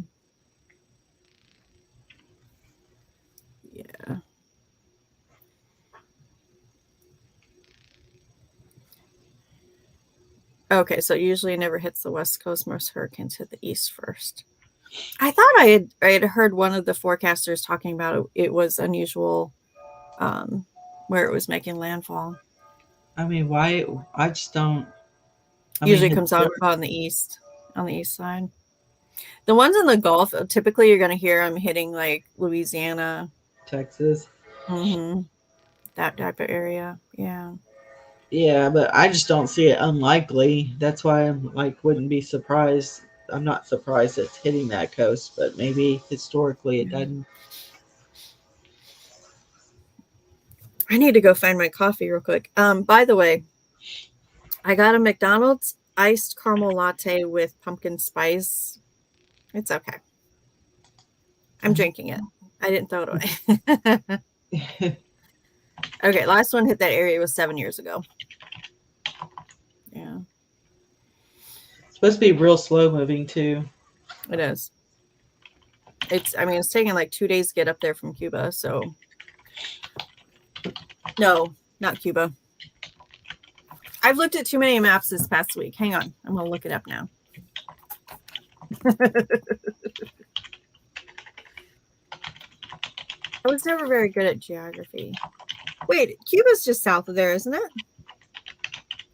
Yeah. Okay, so it usually never hits the West Coast. Most hurricanes hit the East first. I thought I had heard one of the forecasters talking about it was unusual, where it was making landfall. I mean, why? I just don't. Usually comes out on the east side. The ones in the Gulf, typically you're going to hear them hitting like Louisiana, Texas. that type of area. Yeah. Yeah, but I just don't see it unlikely. That's why I'm like, wouldn't be surprised. I'm not surprised it's hitting that coast, but maybe historically it Yeah. doesn't. I need to go find my coffee real quick. By the way, I got a McDonald's iced caramel latte with pumpkin spice. It's okay. I'm drinking it. I didn't throw it away. Okay, last one hit that area was 7 years ago. Yeah, It's supposed to be real slow moving too. it is. I mean, it's taking like 2 days to get up there from Cuba. So, no, not Cuba. I've looked at too many maps this past week. Hang on. I'm going to look it up now. I was never very good at geography. Wait, Cuba's just south of there, isn't it?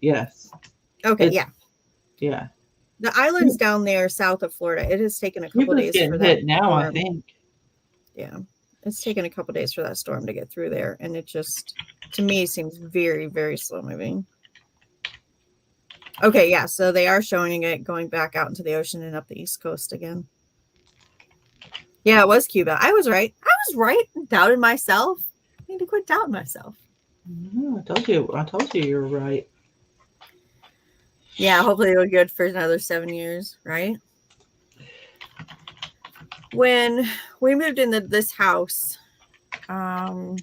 Yes. Okay, yeah. Yeah. The island's down there south of Florida. It has taken a couple Cuba's days getting for that hit now, storm. I think. Yeah. It's taken a couple days for that storm to get through there. And it just, to me, seems very, very slow moving. Okay, yeah. So they are showing it going back out into the ocean and up the East Coast again. Yeah, it was Cuba. I was right. I was right. Doubted myself. I need to quit doubting myself. I told you you're right. Yeah, hopefully it'll be good for another 7 years, right? When we moved into this house, let's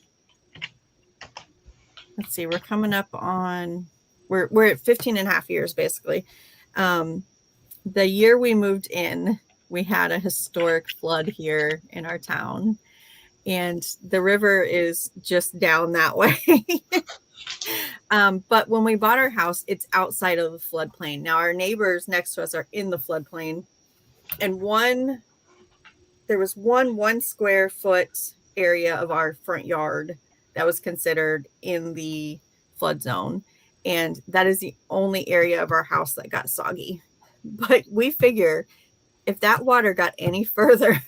see, we're coming up on, we're at 15 and a half years, basically. The year we moved in, we had a historic flood here in our town, and the river is just down that way. But when we bought our house, it's outside of the floodplain. Now our neighbors next to us are in the floodplain, and there was one square foot area of our front yard that was considered in the flood zone, and that is the only area of our house that got soggy. But we figure if that water got any further,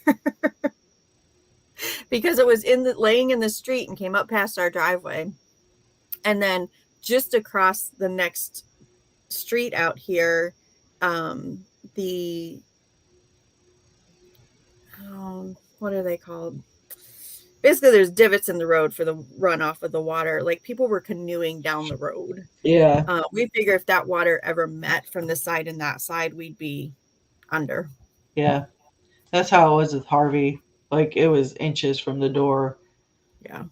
because it was laying in the street and came up past our driveway, and then just across the next street out here, what are they called? Basically, there's divots in the road for the runoff of the water. Like, people were canoeing down the road. Yeah. We figure if that water ever met from this side and that side, we'd be under. Yeah. That's how it was with Harvey. Like it was inches from the door. Yeah.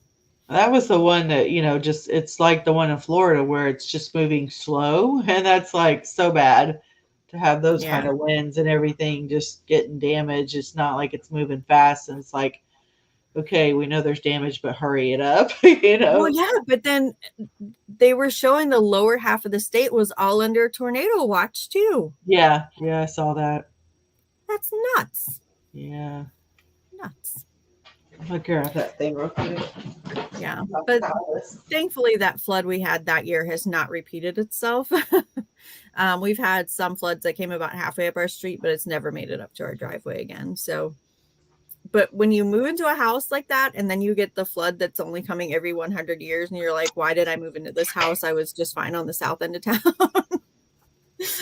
That was the one that, just it's like the one in Florida where it's just moving slow. And that's like so bad to have those kind Yeah. of winds and everything just getting damaged. It's not like it's moving fast and it's like, okay, we know there's damage, but hurry it up, Well, yeah, but then they were showing the lower half of the state was all under tornado watch too. Yeah, I saw that. That's nuts. Yeah. Nuts. I'm gonna grab that thing real quick. Yeah, but thankfully that flood we had that year has not repeated itself. We've had some floods that came about halfway up our street, but it's never made it up to our driveway again. So, but when you move into a house like that and then you get the flood that's only coming every 100 years and you're like, why did I move into this house? I was just fine on the south end of town.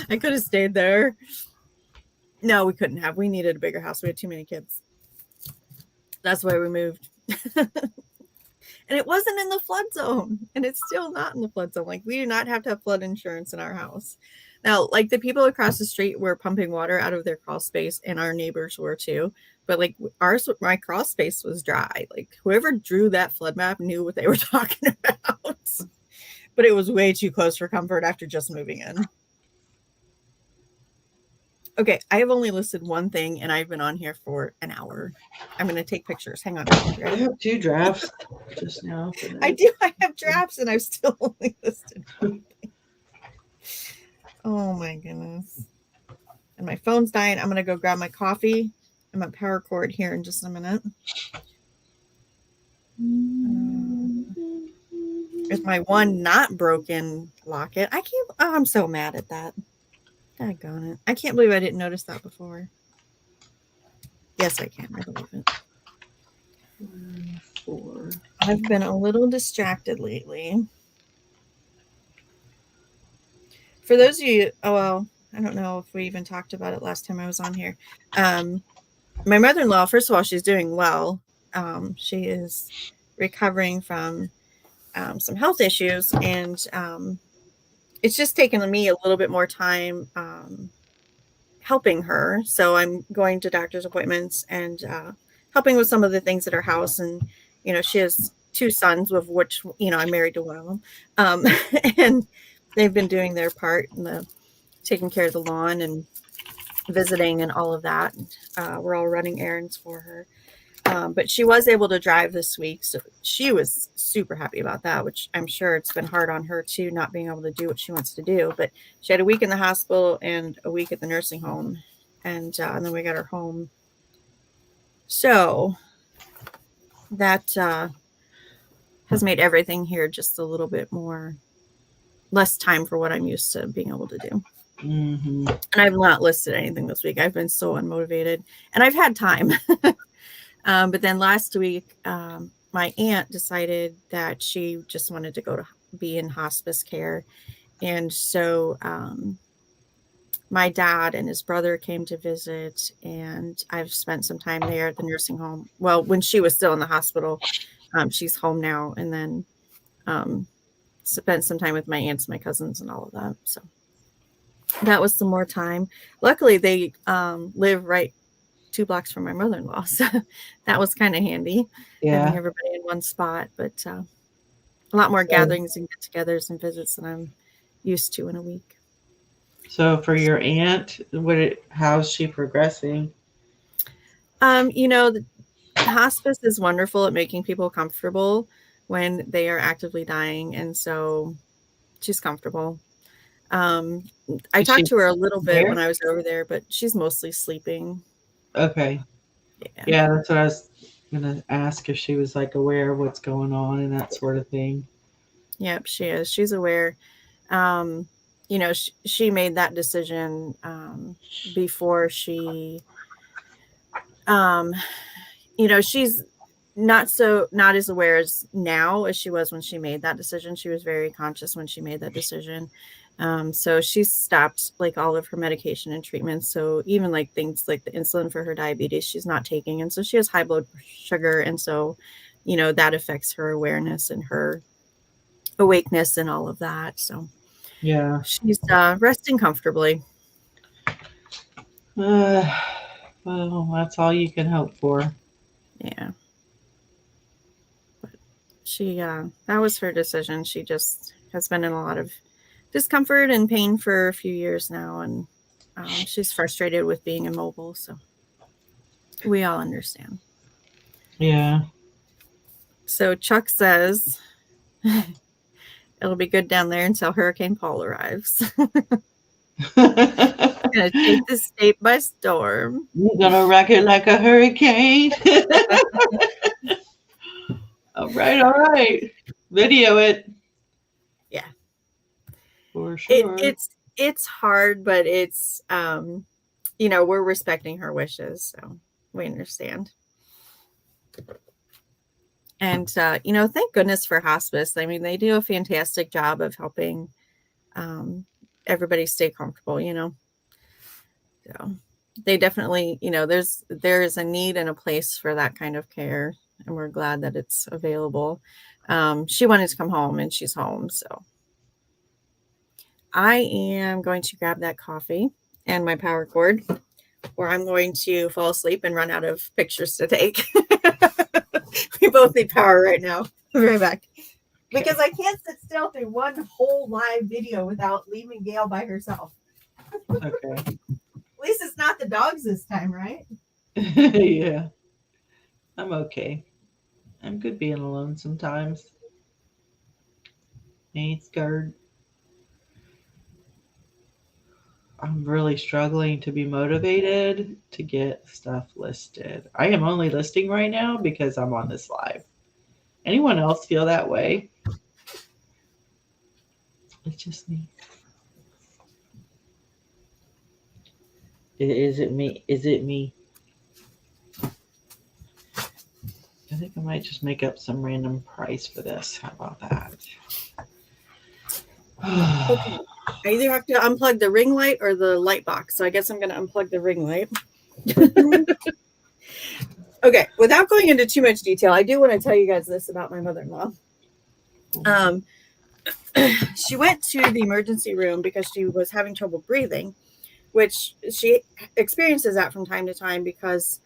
I could have stayed there. No, we couldn't have. We needed a bigger house. We had too many kids. That's why we moved. And it wasn't in the flood zone, and it's still not in the flood zone. Like, we do not have to have flood insurance in our house. Now, like, the people across the street were pumping water out of their crawl space, and our neighbors were too. But like my crawl space was dry. Like, whoever drew that flood map knew what they were talking about. But it was way too close for comfort after just moving in. Okay, I have only listed one thing, and I've been on here for an hour. I'm going to take pictures. Hang on. I have 2 drafts just now. I do. I have drafts, and I've still only listed one thing. Oh, my goodness. And my phone's dying. I'm going to go grab my coffee and my power cord here in just a minute. There's my one not broken locket. I can't. Oh, I'm so mad at that. Daggone it. I can't believe I didn't notice that before. Yes, I can. I believe it. 4. I've been a little distracted lately. For those of you, oh, well, I don't know if we even talked about it last time I was on here. My mother-in-law, first of all, she's doing well. She is recovering from some health issues, and it's just taken me a little bit more time helping her. So I'm going to doctor's appointments and helping with some of the things at her house. And, she has two sons, of which, I'm married to one of them. And they've been doing their part in taking care of the lawn and visiting and all of that. We're all running errands for her. But she was able to drive this week. So she was super happy about that, which I'm sure it's been hard on her too, not being able to do what she wants to do. But she had a week in the hospital and a week at the nursing home. And then we got her home. So that has made everything here just a little bit less time for what I'm used to being able to do. Mm-hmm. And I've not listed anything this week. I've been so unmotivated and I've had time. But then last week, my aunt decided that she just wanted to go to be in hospice care. And so my dad and his brother came to visit, and I've spent some time there at the nursing home. Well, when she was still in the hospital, she's home now. And then spent some time with my aunts, my cousins, and all of that. So that was some more time. Luckily, they live right 2 blocks from my mother-in-law. So that was kind of handy having Yeah. everybody in one spot, but a lot more gatherings and get-togethers and visits than I'm used to in a week. So for your aunt, how's she progressing? The hospice is wonderful at making people comfortable when they are actively dying. And so she's comfortable. I Is she talked to her a little bit there? when I was over there, but she's mostly sleeping. Okay. Yeah. Yeah, that's what I was gonna ask, if she was like aware of what's going on and that sort of thing. Yep, she is. She's aware. Um, she made that decision before she, um, she's not as aware as now as she was when she made that decision. She was very conscious when she made that decision. So she stopped like all of her medication and treatments. So even like things like the insulin for her diabetes, she's not taking. And so she has high blood sugar. And so, that affects her awareness and her awakeness and all of that. So Yeah. she's resting comfortably. Well, that's all you can hope for. Yeah. But she, that was her decision. She just has been in a lot of discomfort and pain for a few years now. And she's frustrated with being immobile. So we all understand. Yeah. So Chuck says it'll be good down there until Hurricane Paul arrives. Gonna take the state by storm. You're gonna rock it like a hurricane. All right, all right. Video it Yeah. for sure. It's hard, but it's we're respecting her wishes, so we understand. And thank goodness for hospice. I mean, they do a fantastic job of helping everybody stay comfortable. So they definitely, there is a need and a place for that kind of care, and we're glad that it's available. She wanted to come home, and she's home, so I am going to grab that coffee and my power cord, or I'm going to fall asleep and run out of pictures to take. We both need power right now. I'll be right back. Okay. Because I can't sit still through one whole live video without leaving Gail by herself. Okay. At least it's not the dogs this time, right? Yeah. I'm okay. I'm good being alone sometimes. Ain't scared. I'm really struggling to be motivated to get stuff listed. I am only listing right now because I'm on this live. Anyone else feel that way? It's just me. Is it me? Is it me? I think I might just make up some random price for this. How about that? Okay. I either have to unplug the ring light or the light box. So I guess I'm going to unplug the ring light. Okay. Without going into too much detail, I do want to tell you guys this about my mother-in-law. Um, she went to the emergency room because she was having trouble breathing, which she experiences that from time to time because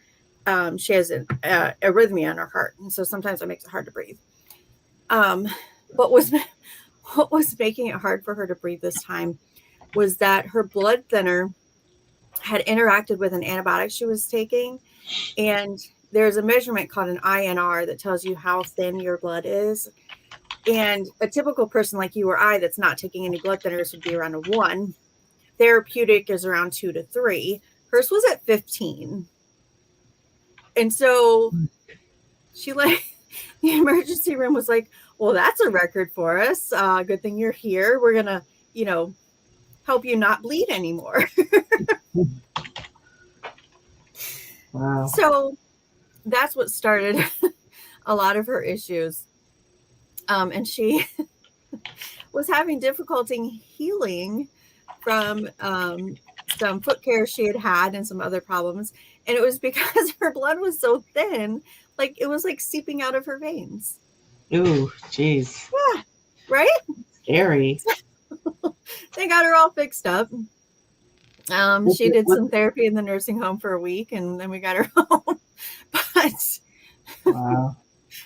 she has an arrhythmia in her heart. And so sometimes that makes it hard to breathe. Um, what was what was making it hard for her to breathe this time was that her blood thinner had interacted with an antibiotic she was taking. And there's a measurement called an INR that tells you how thin your blood is. And a typical person like you or I that's not taking any blood thinners would be around a 1. Therapeutic is around 2 to 3. Hers was at 15. And so she like the emergency room was like, well, that's a record for us. Good thing you're here. We're going to, help you not bleed anymore. Wow. So that's what started a lot of her issues. And she was having difficulty healing from some foot care she had and some other problems. And it was because her blood was so thin, like it was like seeping out of her veins. Ooh, jeez. Yeah, right? Scary. They got her all fixed up. She did some therapy in the nursing home for a week and then we got her home. But Wow.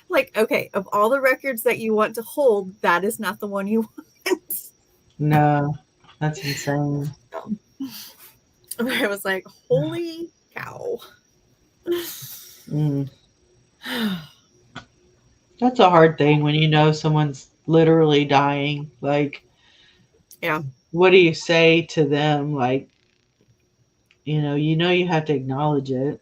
like, okay, of all the records that you want to hold, that is not the one you want. No, that's insane. I was like, holy cow. Mm. That's a hard thing when you know someone's literally dying. Like, Yeah. what do you say to them? Like, you have to acknowledge it.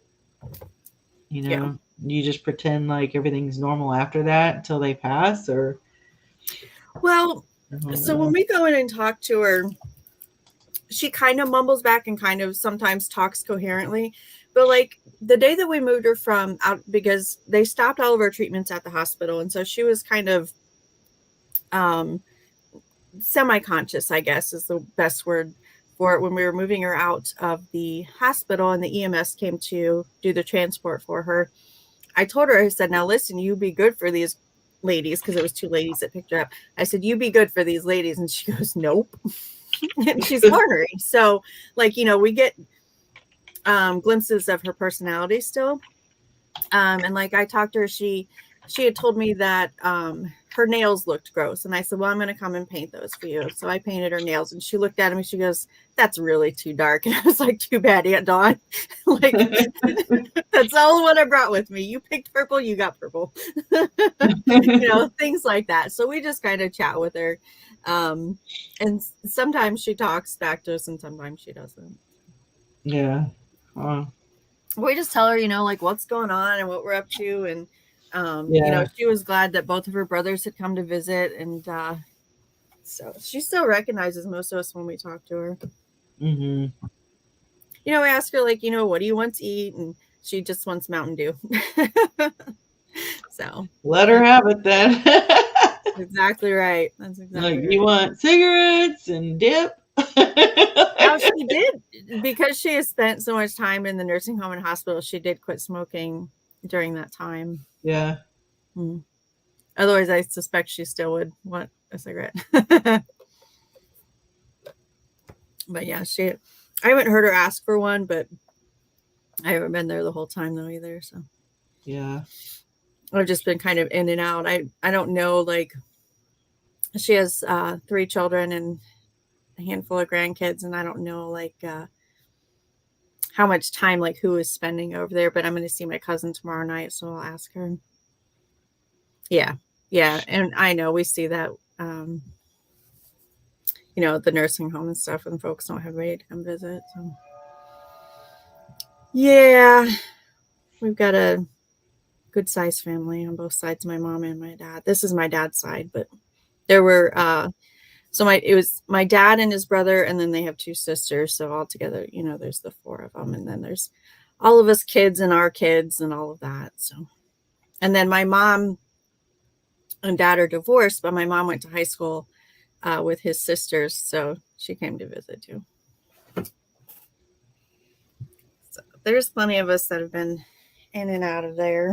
Yeah. You just pretend like everything's normal after that until they pass, or Well, I don't so know. when we go in and talk to her, she kind of mumbles back and kind of sometimes talks coherently. But like the day that we moved her from out, because they stopped all of our treatments at the hospital. And so she was kind of semi-conscious, I guess is the best word for it, when we were moving her out of the hospital and the EMS came to do the transport for her. I told her, I said, now listen, you be good for these ladies, because it was 2 ladies that picked her up. I said, you be good for these ladies. And she goes, nope. And she's ornery. So like, we get glimpses of her personality still. And like I talked to her, she had told me that her nails looked gross. And I said, well, I'm going to come and paint those for you. So I painted her nails and she looked at me. She goes, that's really too dark. And I was like, too bad, Aunt Dawn. Like, that's all what I brought with me. You picked purple, you got purple. Things like that. So we just kind of chat with her. And sometimes she talks back to us and sometimes she doesn't. Yeah. We just tell her, like what's going on and what we're up to. And, she was glad that both of her brothers had come to visit. And so she still recognizes most of us when we talk to her. Mm-hmm. We ask her like, what do you want to eat? And she just wants Mountain Dew. So let her have it then. Exactly right. That's exactly like, right. you want cigarettes and dip? Now she did, because she has spent so much time in the nursing home and hospital, she did quit smoking during that time. Yeah. Otherwise, I suspect she still would want a cigarette. But yeah, I haven't heard her ask for one, but I haven't been there the whole time though either. So Yeah. I've just been kind of in and out. I don't know, like she has 3 children and a handful of grandkids, and I don't know like how much time like who is spending over there, but I'm going to see my cousin tomorrow night, so I'll ask her. Yeah. And I know we see that the nursing home and stuff, and folks don't have anybody to come visit. So yeah, we've got a good sized family on both sides, my mom and my dad. This is my dad's side, but there were it was my dad and his brother, and then they have 2 sisters. So all together, there's the 4 of them, and then there's all of us kids and our kids and all of that. So And then my mom and dad are divorced, but my mom went to high school with his sisters, so she came to visit too. So there's plenty of us that have been in and out of there.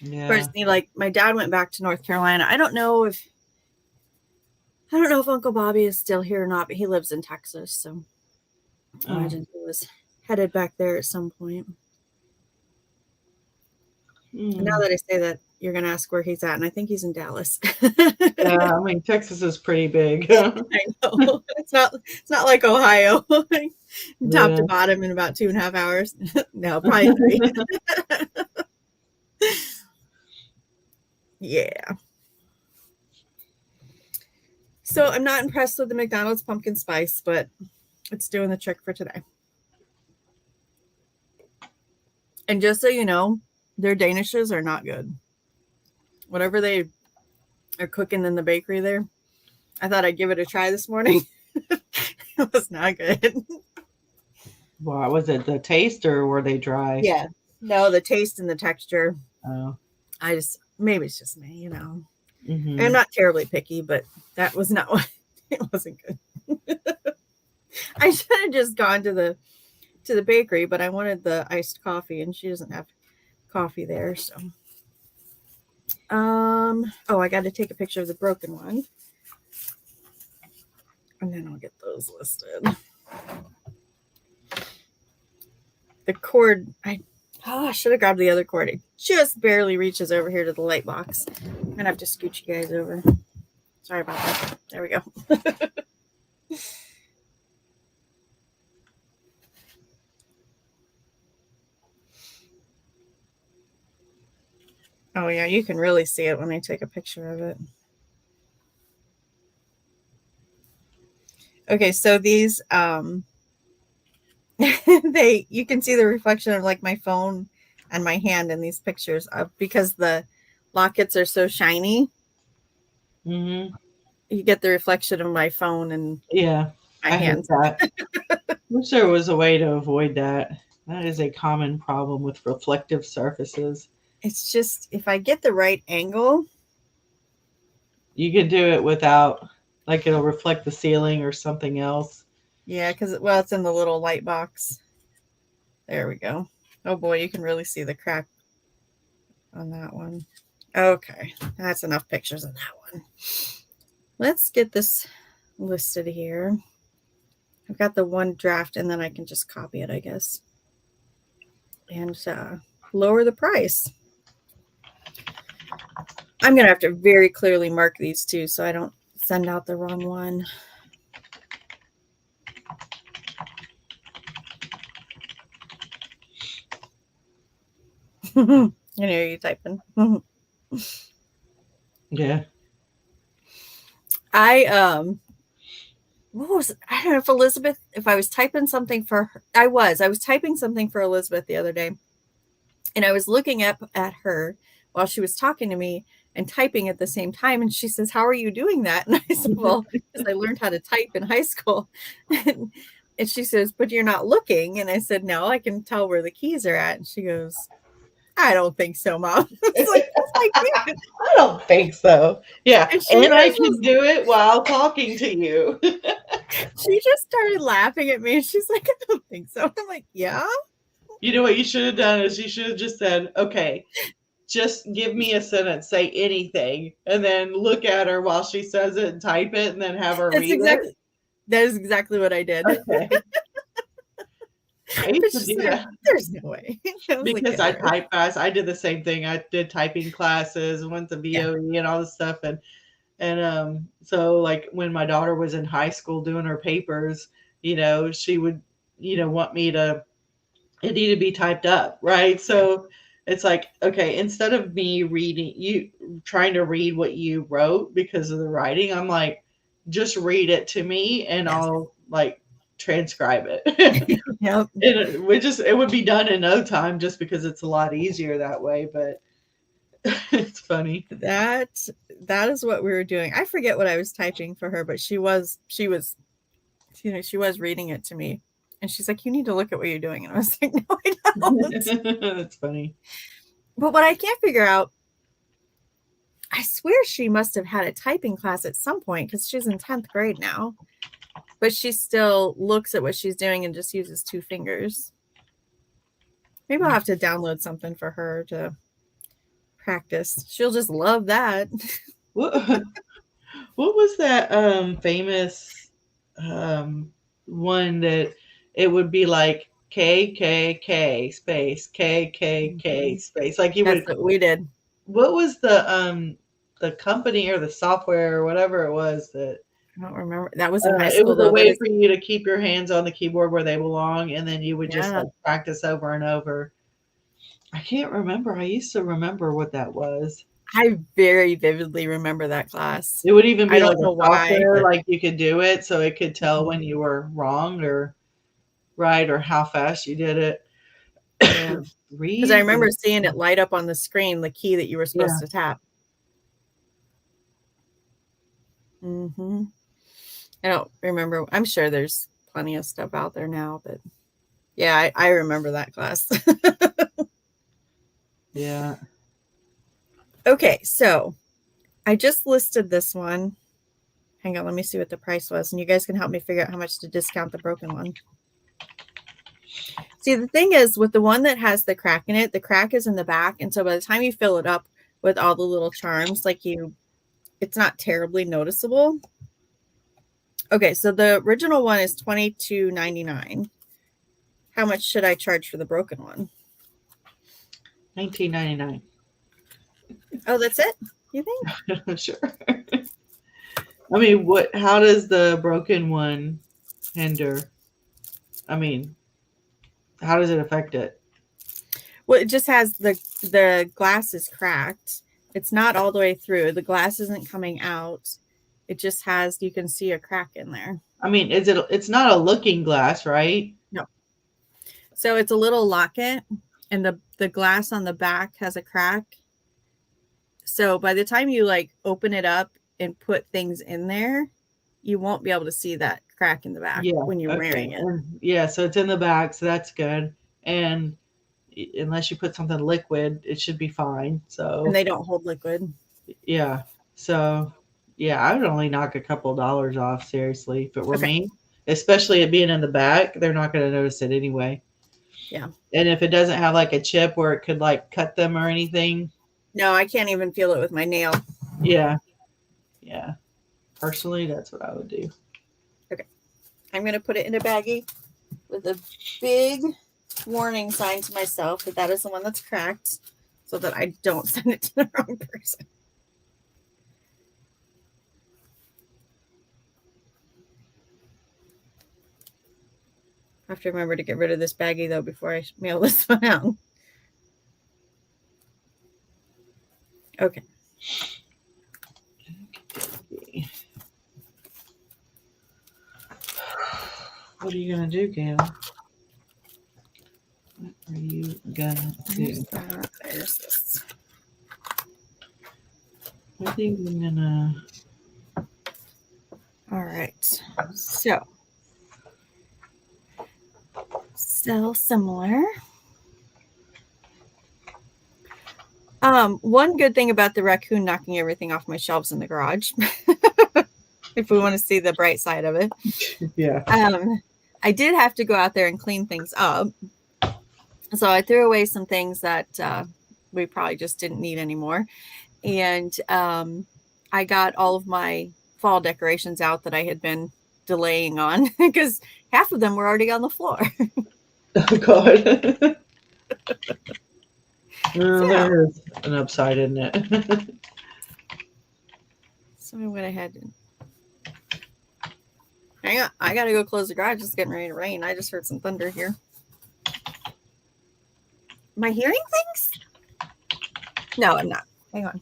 Of course, Yeah. like my dad went back to North Carolina. I don't know if Uncle Bobby is still here or not, but he lives in Texas, so I Oh. imagine he was headed back there at some point. And now Hmm. that I say that, you're going to ask where he's at, and I think he's in Dallas. Yeah, I mean Texas is pretty big. I know it's not like Ohio, top to Yeah. bottom in about 2.5 hours. No, probably 3. Yeah. So I'm not impressed with the McDonald's pumpkin spice, but it's doing the trick for today. And just so you know, their danishes are not good. Whatever they are cooking in the bakery there, I thought I'd give it a try this morning. It was not good. Wow, was it the taste or were they dry? Yeah. No, the taste and the texture. Oh. Maybe it's just me, I'm Hmm. not terribly picky, but that was not what it wasn't good. I should have just gone to the bakery, but I wanted the iced coffee and she doesn't have coffee there, so oh, I got to take a picture of the broken one. And then I'll get those listed. The cord, I should have grabbed the other cord. It just barely reaches over here to the light box. I'm gonna have to scoot you guys over. Sorry about that. There we go. Oh yeah, you can really see it when I take a picture of it. Okay, so these you can see the reflection of like my phone and my hand in these pictures because the lockets are so shiny. Hmm. You get the reflection of my phone and Yeah, my I hate hands. that. Wish there was a way to avoid that. That is a common problem with reflective surfaces. It's just if I get the right angle. You can do it without, like, it'll reflect the ceiling or something else. Yeah, because it's in the little light box. There we go. Oh boy, you can really see the crack on that one. Okay, that's enough pictures of that one. Let's get this listed here. I've got the one draft and then I can just copy it, I guess. And lower the price. I'm going to have to very clearly mark these two so I don't send out the wrong one. I hear you typing. Yeah. What was it? I don't know if I was typing something for her. I was typing something for Elizabeth the other day, and I was looking up at her while she was talking to me and typing at the same time. And she says, "How are you doing that?" And I said, "Well, because I learned how to type in high school." And she says, "But you're not looking." And I said, "No, I can tell where the keys are at." And she goes, "I don't think so, Mom." It's like, "Yes, I can." I don't think so. Yeah, And she and I just can was, do it while talking to you. she just started laughing at me. And she's like, "I don't think so." I'm like, "Yeah." You know what you should have done is you should have just said, "Okay, just give me a sentence, say anything," and then look at her while she says it and type it, and then have her That's read it. exactly that is exactly what I did. Okay. I used But to she do said, that "There's no way." I was like, because "Yeah, I there is." type fast. I did the same thing. I did typing classes, went to Yeah. VOE and all this stuff, and so like when my daughter was in high school doing her papers, she would, want me to it needed to be typed up, right? Yeah. So it's like, okay, instead of me trying to read what you wrote because of the writing, I'm like, just read it to me and Yes. I'll like transcribe it. Yep. It would be done in no time just because it's a lot easier that way, but it's funny. That is what we were doing. I forget what I was typing for her, but she was reading it to me. And she's like, "You need to look at what you're doing." And I was like, "No, I don't." That's funny. But what I can't figure out I swear she must have had a typing class at some point because she's in 10th grade now. But she still looks at what she's doing and just uses 2 fingers. Maybe I'll have to download something for her to practice. She'll just love that. What what was that famous one that it would be like KKK space KKK space, like you That's would, what we did. what was the company or the software or whatever it was that I don't remember. That was in high it school was a though. That way is, for you to keep your hands on the keyboard where they belong, and then you would just yeah. like practice over and over. I can't remember. I used to remember what that was. I very vividly remember that class. It would even I be like don't a know why, software, but like you could do it so it could tell mhm. when you were wrong or right or how fast you did it. Yeah. Because I Read. remember seeing it light up on the screen, the key that you were supposed Yeah. to tap. Hmm. I don't remember. I'm sure there's plenty of stuff out there now, but yeah, I remember that class. Yeah. Okay, so I just listed this one. Hang on, let me see what the price was, and you guys can help me figure out how much to discount the broken one. See, the thing is, with the one that has the crack in it, the crack is in the back, and so by the time you fill it up with all the little charms, it's not terribly noticeable. Okay, so the original one is $22.99. How much should I charge for the broken one? 1999. Oh, that's it? You think? Sure. I mean, what? How does the broken one hinder? I mean, how does it affect it? Well, it just has the glass is cracked. It's not all the way through. The glass isn't coming out. It just has, you can see a crack in there. I mean, is it? It's not a looking glass, right? No. So it's a little locket, and the glass on the back has a crack. So by the time you like open it up and put things in there, you won't be able to see that crack in the back Yeah. when you're Okay. wearing it. And yeah, so it's in the back, so that's good. And unless you put something liquid, it should be fine. And So they don't hold liquid. yeah. So yeah, I would only knock a couple of dollars off, seriously, if it were Okay. me. Especially it being in the back, they're not going to notice it anyway. Yeah. And if it doesn't have like a chip where it could like cut them or anything, No, I can't even feel it with my nail. yeah, yeah. Personally, that's what I would do. Okay. I'm going to put it in a baggie with a big warning sign to myself that is the one that's cracked so that I don't send it to the wrong person. I have to remember to get rid of this baggie though before I mail this one out. Okay. What are you gonna do, Gail? What are you gonna do? There's this. I think I'm gonna. All right. So sell similar. One good thing about the raccoon knocking everything off my shelves in the garage, if we want to see the bright side of it. Yeah. I did have to go out there and clean things up. So I threw away some things that we probably just didn't need anymore. And I got all of my fall decorations out that I had been delaying on because half of them were already on the floor. Oh, God. Well, So, there is an upside, isn't it? so I went ahead and hang on. I got to go close the garage. It's getting ready to rain. I just heard some thunder here. Am I hearing things? No, I'm not. Hang on.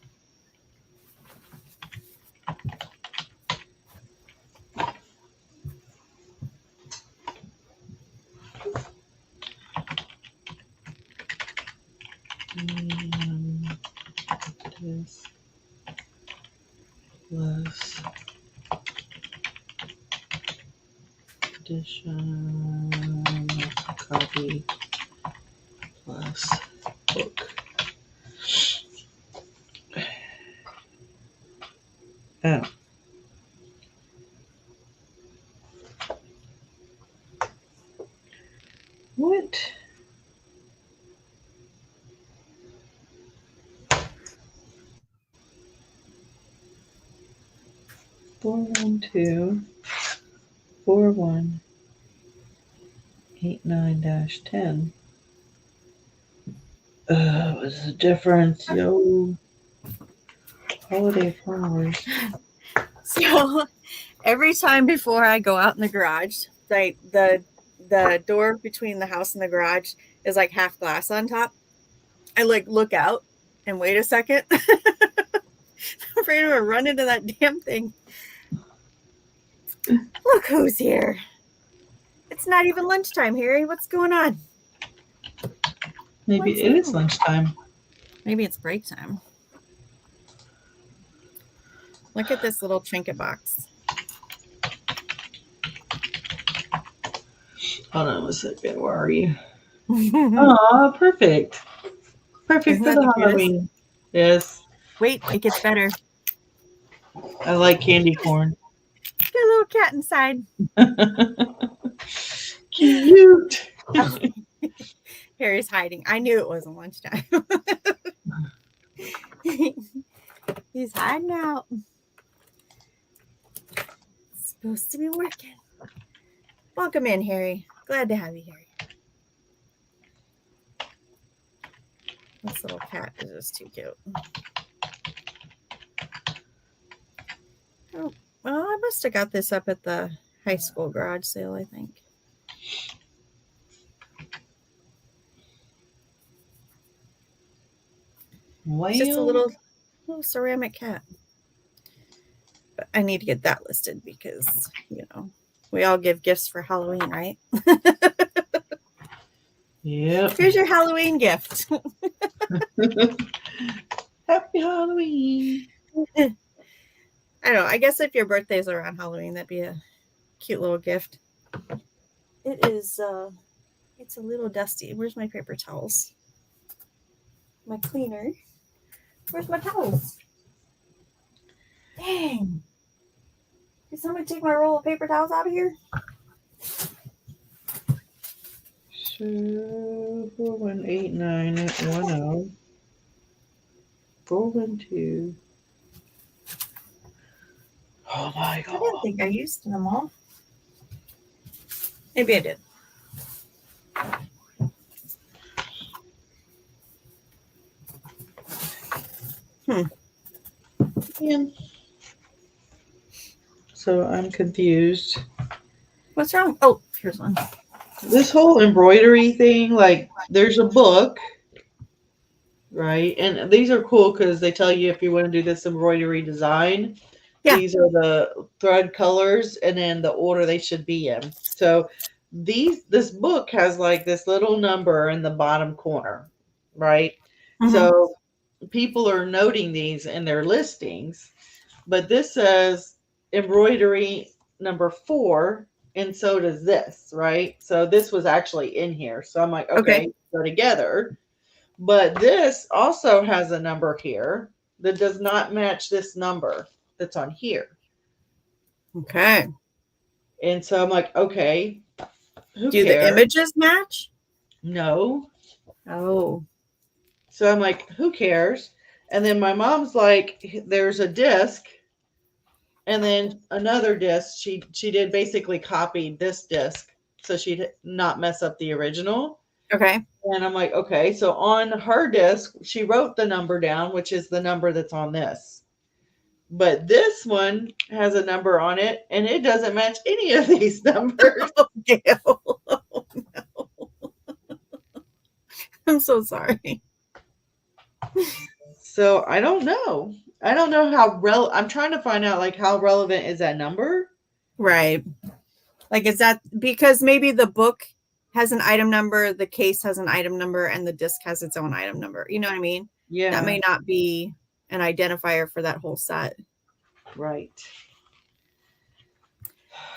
This plus edition copy plus book. Oh. What? Four one two 4189-10. What's the difference? Yo, holiday flowers. So every time before I go out in the garage, like the door between the house and the garage is like half glass on top. I like look out and wait a second. I'm afraid to run into that damn thing. Look who's here. It's not even lunchtime, Harry. What's going on? Maybe it is lunchtime. Maybe it's break time. Look at this little trinket box. Hold on a second. Where are you? Oh, perfect. Perfect Isn't for that the the cutest? Halloween. Yes. Wait, it gets better. I like candy corn. Got a little cat inside. Cute. Oh. Harry's hiding. I knew it wasn't lunchtime. He's hiding out. It's supposed to be working. Welcome in, Harry. Glad to have you, Harry. This little cat is just too cute. Oh, well, I must have got this up at the high school garage sale, I think. Well, It's just a little ceramic cat. But I need to get that listed because, you know, we all give gifts for Halloween, right? Yep. Here's your Halloween gift. Happy Halloween. I don't know. I guess if your birthday's around Halloween, that'd be a cute little gift. It is, it's a little dusty. Where's my paper towels? My cleaner. Where's my towels? Dang. Did somebody take my roll of paper towels out of here? So 418910 412. Oh my god. I didn't think I used them all. Maybe I did. Yeah. So I'm confused. What's wrong? Oh, here's one. This whole embroidery thing, like there's a book, right? And these are cool because they tell you if you want to do this embroidery design, Yeah. these are the thread colors and then the order they should be in. So this book has like this little number in the bottom corner, right? Mm-hmm. So people are noting these in their listings, but this says embroidery number 4, and so does this, right? So this was actually in here. So I'm like, okay. Go together. But this also has a number here that does not match this number that's on here. Okay. And so I'm like, okay, who Do cares? the images match? No. Oh. So I'm like, who cares? And then my mom's like, there's a disc and then another disc. She did basically copied this disc so she'd not mess up the original. Okay. And I'm like, okay. So on her disc, she wrote the number down, which is the number that's on this. But this one has a number on it, and it doesn't match any of these numbers. Oh, Gail. Oh, no. I'm so sorry. So I don't know. I don't know how I'm trying to find out like how relevant is that number? Right. Like, is that because maybe the book has an item number, the case has an item number, and the disc has its own item number. You know what I mean? Yeah. That may not be an identifier for that whole set. Right.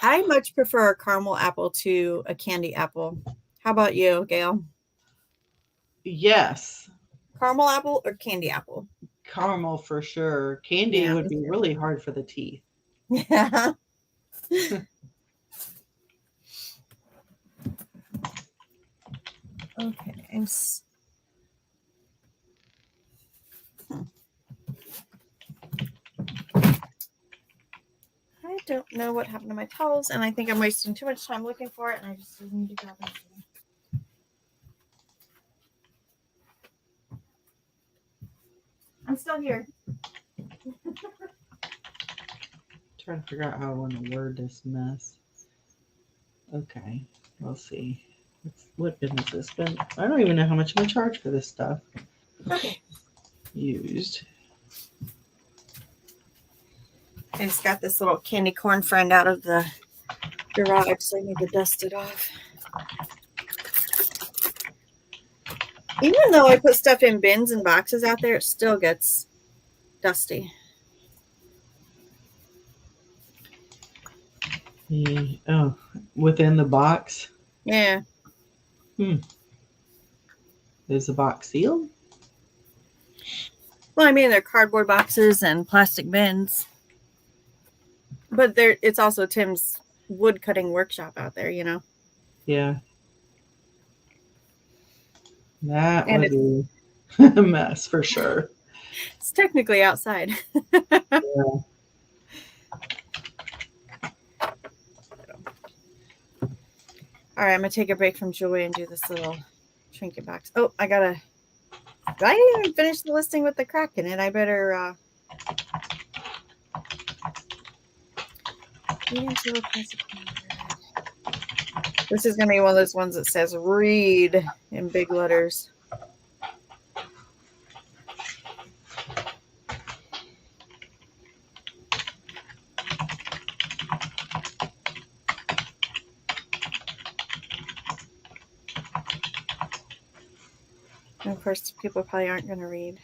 I much prefer a caramel apple to a candy apple. How about you, Gail? Yes. Caramel apple or candy apple? caramel for sure. Candy Yeah. would be really hard for the teeth. Yeah. Okay. I don't know what happened to my towels, and I think I'm wasting too much time looking for it, and I just need to grab them. I'm still here. Trying to figure out how I want to word this mess. Okay, we'll see. What bin is this bin? I don't even know how much I'm gonna charge for this stuff. Okay. Used. I just got this little candy corn friend out of the garage, so I need to dust it off. Even though I put stuff in bins and boxes out there, it still gets dusty. Oh, within the box. Yeah. Is the box sealed? Well, I mean, they're cardboard boxes and plastic bins. But it's also Tim's wood cutting workshop out there, you know? Yeah. That And would be a mess for sure. it's technically outside. Yeah. All right, I'm going to take a break from jewelry and do this little trinket box. Oh, I didn't even finish the listing with the crack in it. I better, this is going to be one of those ones that says read in big letters. And of course, people probably aren't going to read.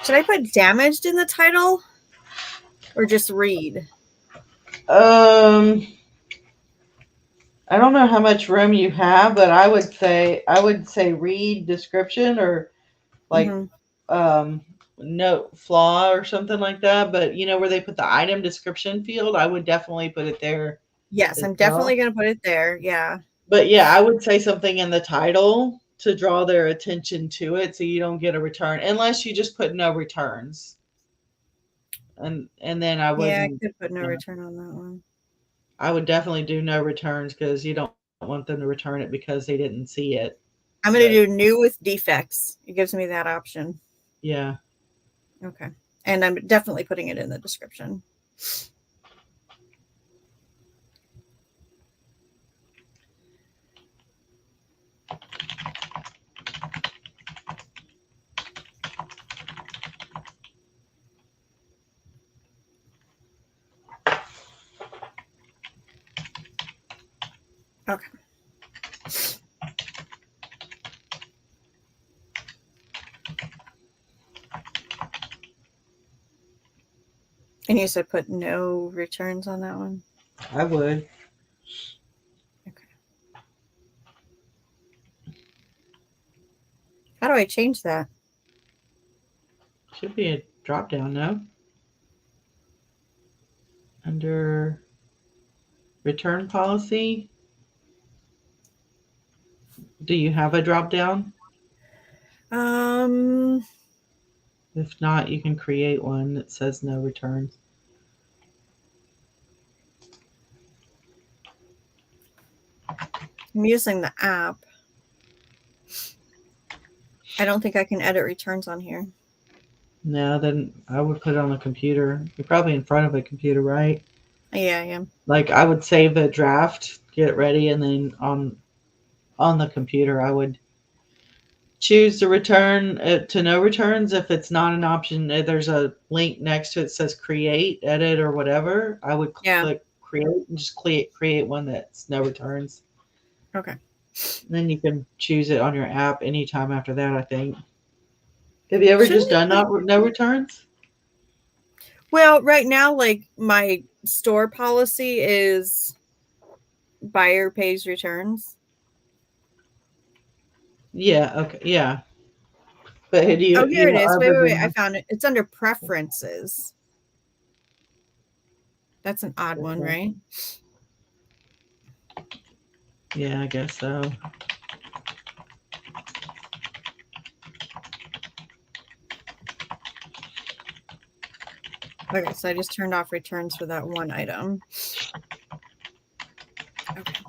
Should I put damaged in the title or just read? I don't know how much room you have, but I would say read description or like note flaw or something like that. But you know where they put the item description field, I would definitely put it there. Yes, I'm definitely going to put it there. Yeah. But yeah, I would say something in the title to draw their attention to it so you don't get a return unless you just put no returns. And then I wouldn't. Yeah, I could put no return on that one. I would definitely do no returns because you don't want them to return it because they didn't see it. I'm going to do new with defects. It gives me that option. Yeah. Okay. And I'm definitely putting it in the description. Okay. And you said put no returns on that one? I would. Okay. How do I change that? Should be a drop down, no? Under return policy. Do you have a drop down? If not, you can create one that says no returns. I'm using the app. I don't think I can edit returns on here. No, then I would put it on the computer. You're probably in front of a computer, right? Yeah, I am. Like I would save a draft, get it ready, and then on the computer I would choose to return to no returns. If it's not an option, there's a link next to it that says create, edit, or whatever. I would click create and just create one that's no returns. Okay. Then you can choose it on your app anytime after that, I think. Have you ever just done no returns? Well, right now, like my store policy is buyer pays returns. Yeah, okay, yeah. But do Oh, here you it is. Wait, other wait, wait. I than found it. It's under preferences. That's an odd one, okay. right? Yeah, I guess so. Okay, so I just turned off returns for that one item. Okay.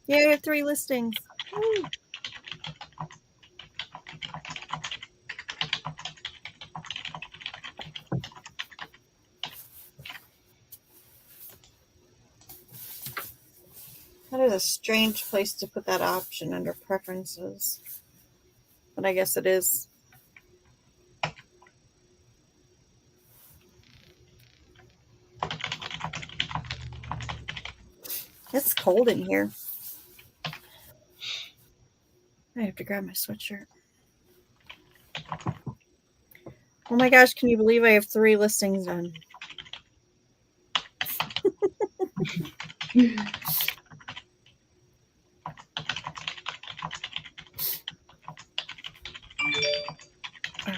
Yeah, I have 3 listings. Woo. That is a strange place to put that option under preferences. But I guess it is. It's cold in here. I have to grab my sweatshirt. Oh my gosh, can you believe I have 3 listings done? All right.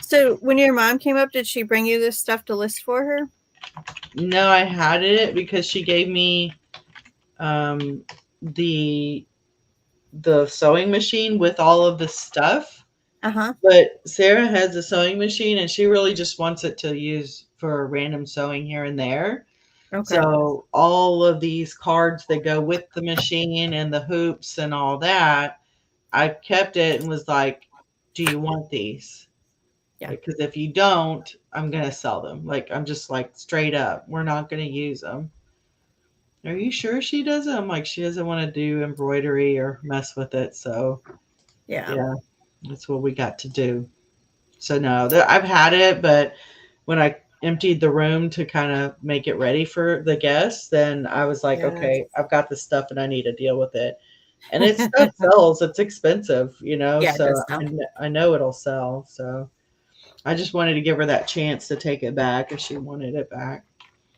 So when your mom came up, did she bring you this stuff to list for her? No, I had it because she gave me um the sewing machine with all of the stuff. Uh-huh. But Sarah has a sewing machine and she really just wants it to use for random sewing here and there. Okay. So all of these cards that go with the machine and the hoops and all that, I kept it and was like, "Do you want these? Yeah. Because if you don't, I'm gonna sell them. Like I'm just like straight up, we're not gonna use them." Are you sure she doesn't? I'm like, she doesn't want to do embroidery or mess with it. So Yeah. yeah, that's what we got to do. So no, I've had it, but when I emptied the room to kind of make it ready for the guests, then I was like, Yeah. okay, I've got this stuff and I need to deal with it. And it's stuff sells. It's expensive, Yeah, it so does sound. I know it'll sell. So I just wanted to give her that chance to take it back if she wanted it back.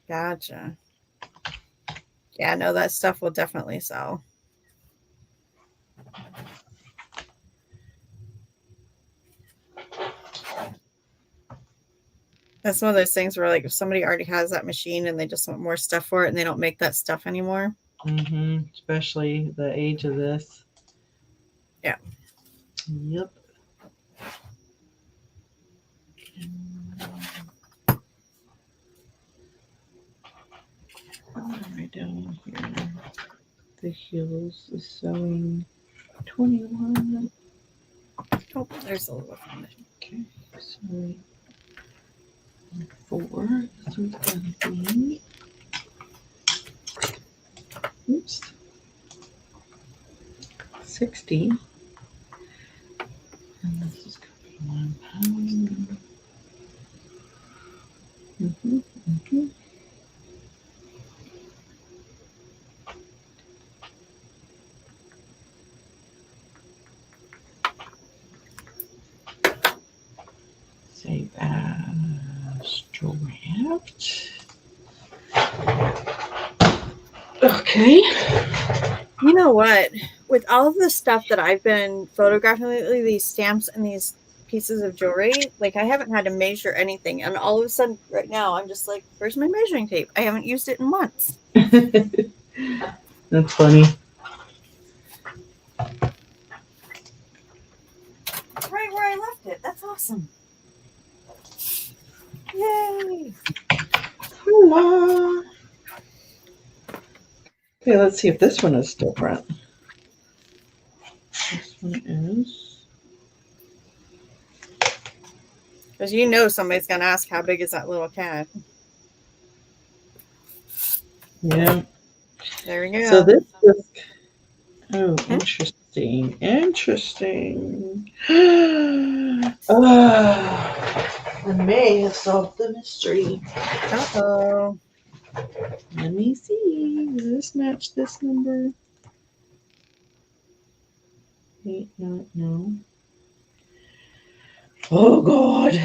Gotcha. Yeah, no, that stuff will definitely sell. That's one of those things where, like, if somebody already has that machine and they just want more stuff for it and they don't make that stuff anymore. Especially the age of this. Yeah. Yep. Right down here. The heels, the sewing, 21. Oh, there's a little foundation. Okay, so 4. This one's gonna be. Oops. 60. And this is gonna be £1. Save as draft. Okay. You know what? With all of the stuff that I've been photographing lately, these stamps and these pieces of jewelry, like I haven't had to measure anything. And all of a sudden, right now, I'm just like, where's my measuring tape? I haven't used it in months. That's funny. Right where I left it. That's awesome. Yay. Hola. Okay, let's see if this one is different. This one is. Because you know somebody's going to ask, how big is that little cat? Yeah. There we go. So this is. Oh, interesting. Interesting. I may have solved the mystery. Uh-oh. Let me see. Does this match this number? Wait, no. Oh, God. Did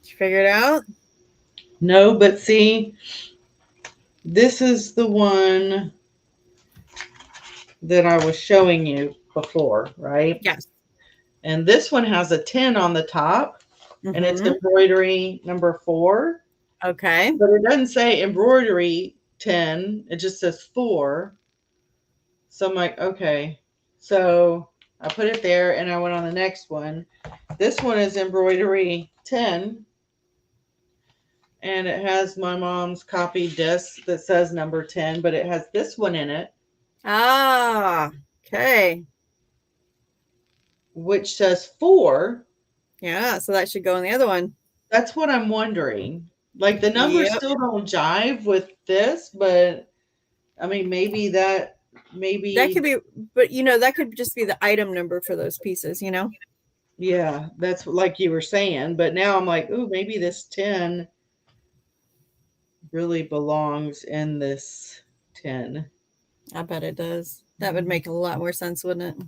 you figure it out? No, but see, this is the one that I was showing you before, right? Yes. And this one has a 10 on the top, and it's Mm-hmm. embroidery number 4. Okay. But it doesn't say embroidery 10, it just says 4. So I'm like, okay. So I put it there and I went on the next one. This one is embroidery 10, and it has my mom's copy disc that says number 10, but it has this one in it, Ah, okay. which says 4. Yeah, so that should go in the other one. That's what I'm wondering. Like the numbers Yep. still don't jive with this, but I mean, That maybe, could be, but that could just be the item number for those pieces, yeah, that's like you were saying. But now I'm like, ooh, maybe this 10 really belongs in this 10. I bet it does. That would make a lot more sense, wouldn't it?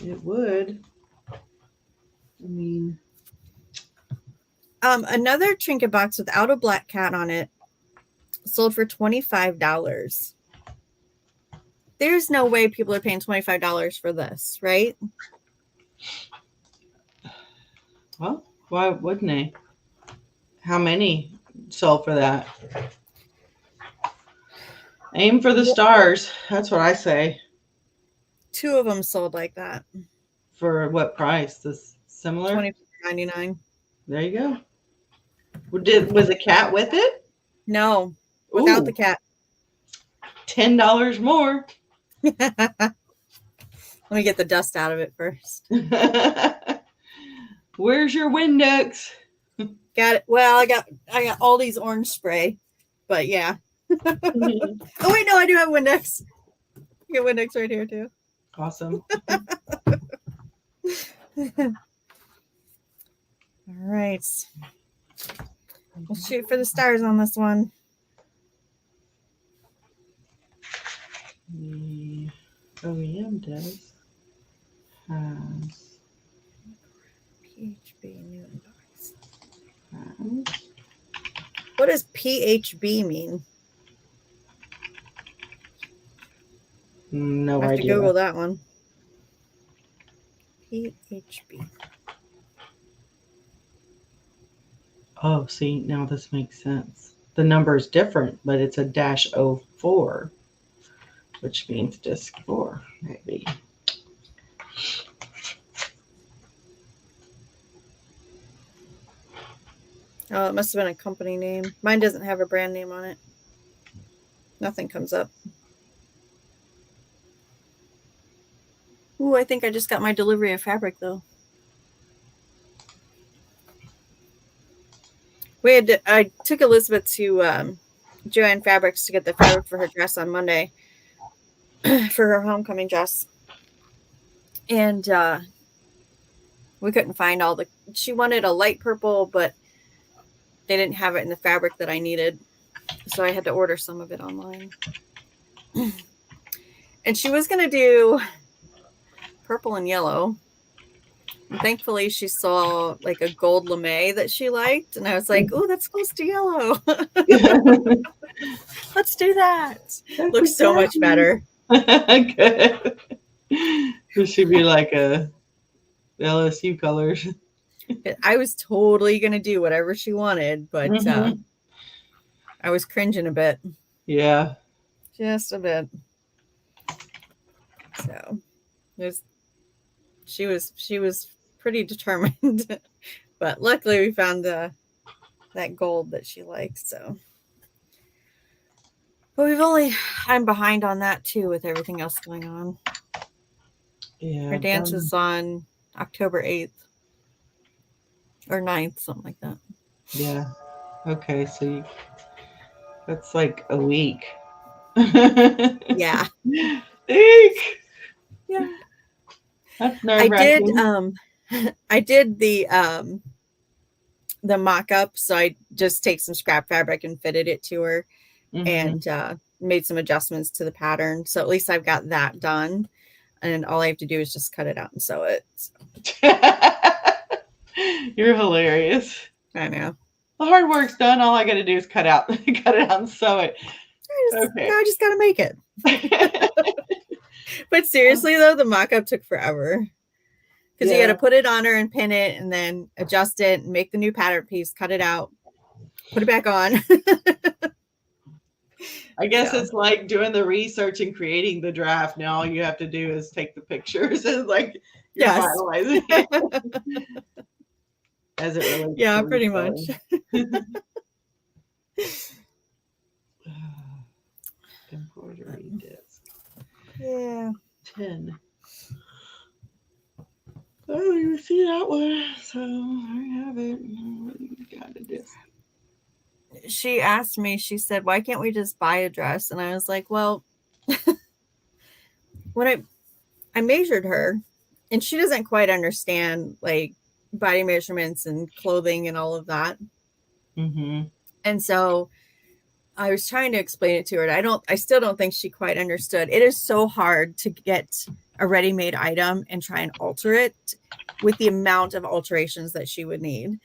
It would. I mean, Another trinket box without a black cat on it sold for $25. There's no way people are paying $25 for this, right? well, why wouldn't they? How many sold for that? Aim for the stars. That's what I say. 2 of them sold like that. For what price? This similar? $24.99. There you go. Was a cat with it? No, without Ooh, the cat. $10 more. Let me get the dust out of it first. Where's your Windex? Got it. Well, I got all these orange spray, but yeah. Oh wait, no, I do have Windex. I got Windex right here too. Awesome. All right. We'll shoot for the stars on this one. The OEM does has PHB new inbox. What does PHB mean? No I have idea. to Google that one. PHB. Oh, see, now this makes sense. The number is different, but it's a -04, which means disc 4, maybe. Oh, it must have been a company name. Mine doesn't have a brand name on it. Nothing comes up. Ooh, I think I just got my delivery of fabric though. I took Elizabeth to Joanne Fabrics to get the fabric for her dress on Monday for her homecoming dress. And we couldn't find she wanted a light purple, but they didn't have it in the fabric that I needed. So I had to order some of it online. And she was going to do purple and yellow. And thankfully, she saw like a gold lame that she liked. And I was like, oh, that's close to yellow. Let's do that. Looks so much better. Good. It should be like a LSU colors. I was totally going to do whatever she wanted, but I was cringing a bit. Yeah. Just a bit. So she was pretty determined, but luckily we found that gold that she likes. So, but I'm behind on that too with everything else going on. Yeah. Her dance is on October 8th or 9th, something like that. Yeah. Okay. So that's like a week. Yeah. Eek. Yeah. That's nerve-wracking. I did the the mock-up. So I just take some scrap fabric and fitted it to her, and made some adjustments to the pattern. So at least I've got that done. And all I have to do is just cut it out and sew it. So. You're hilarious. I know. The hard work's done. All I got to do is cut it out and sew it. I just got to make it. But seriously, though, the mock-up took forever. Because you got to put it on her and pin it and then adjust it and make the new pattern piece, cut it out, put it back on. I guess it's like doing the research and creating the draft. Now all you have to do is take the pictures and like you're finalizing it. As it relates to pretty much. Embroidery disc. Yeah. 10. Oh, you see that one. So there you have it. You got a disc. She asked me, she said, why can't we just buy a dress? And I was like, well, when I measured her, and she doesn't quite understand like body measurements and clothing and all of that. And so I was trying to explain it to her. I still don't think she quite understood. It is so hard to get a ready-made item and try and alter it with the amount of alterations that she would need,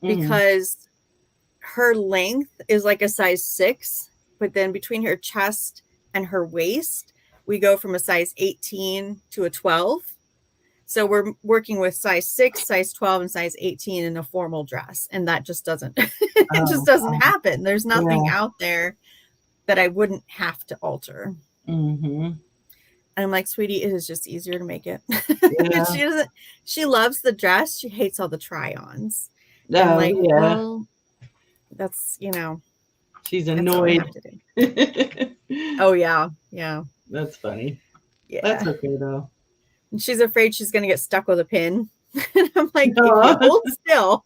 because her length is like a size 6, but then between her chest and her waist, we go from a size 18 to a 12. So we're working with size 6, size 12, and size 18 in a formal dress. And that just doesn't, it just doesn't happen. There's nothing out there that I wouldn't have to alter. And I'm like, sweetie, it is just easier to make it. She loves the dress. She hates all the try-ons. I'm like, well, that's, she's annoyed. Oh yeah. Yeah. That's funny. Yeah. That's okay though. And she's afraid she's going to get stuck with a pin. And I'm like, if you hold still,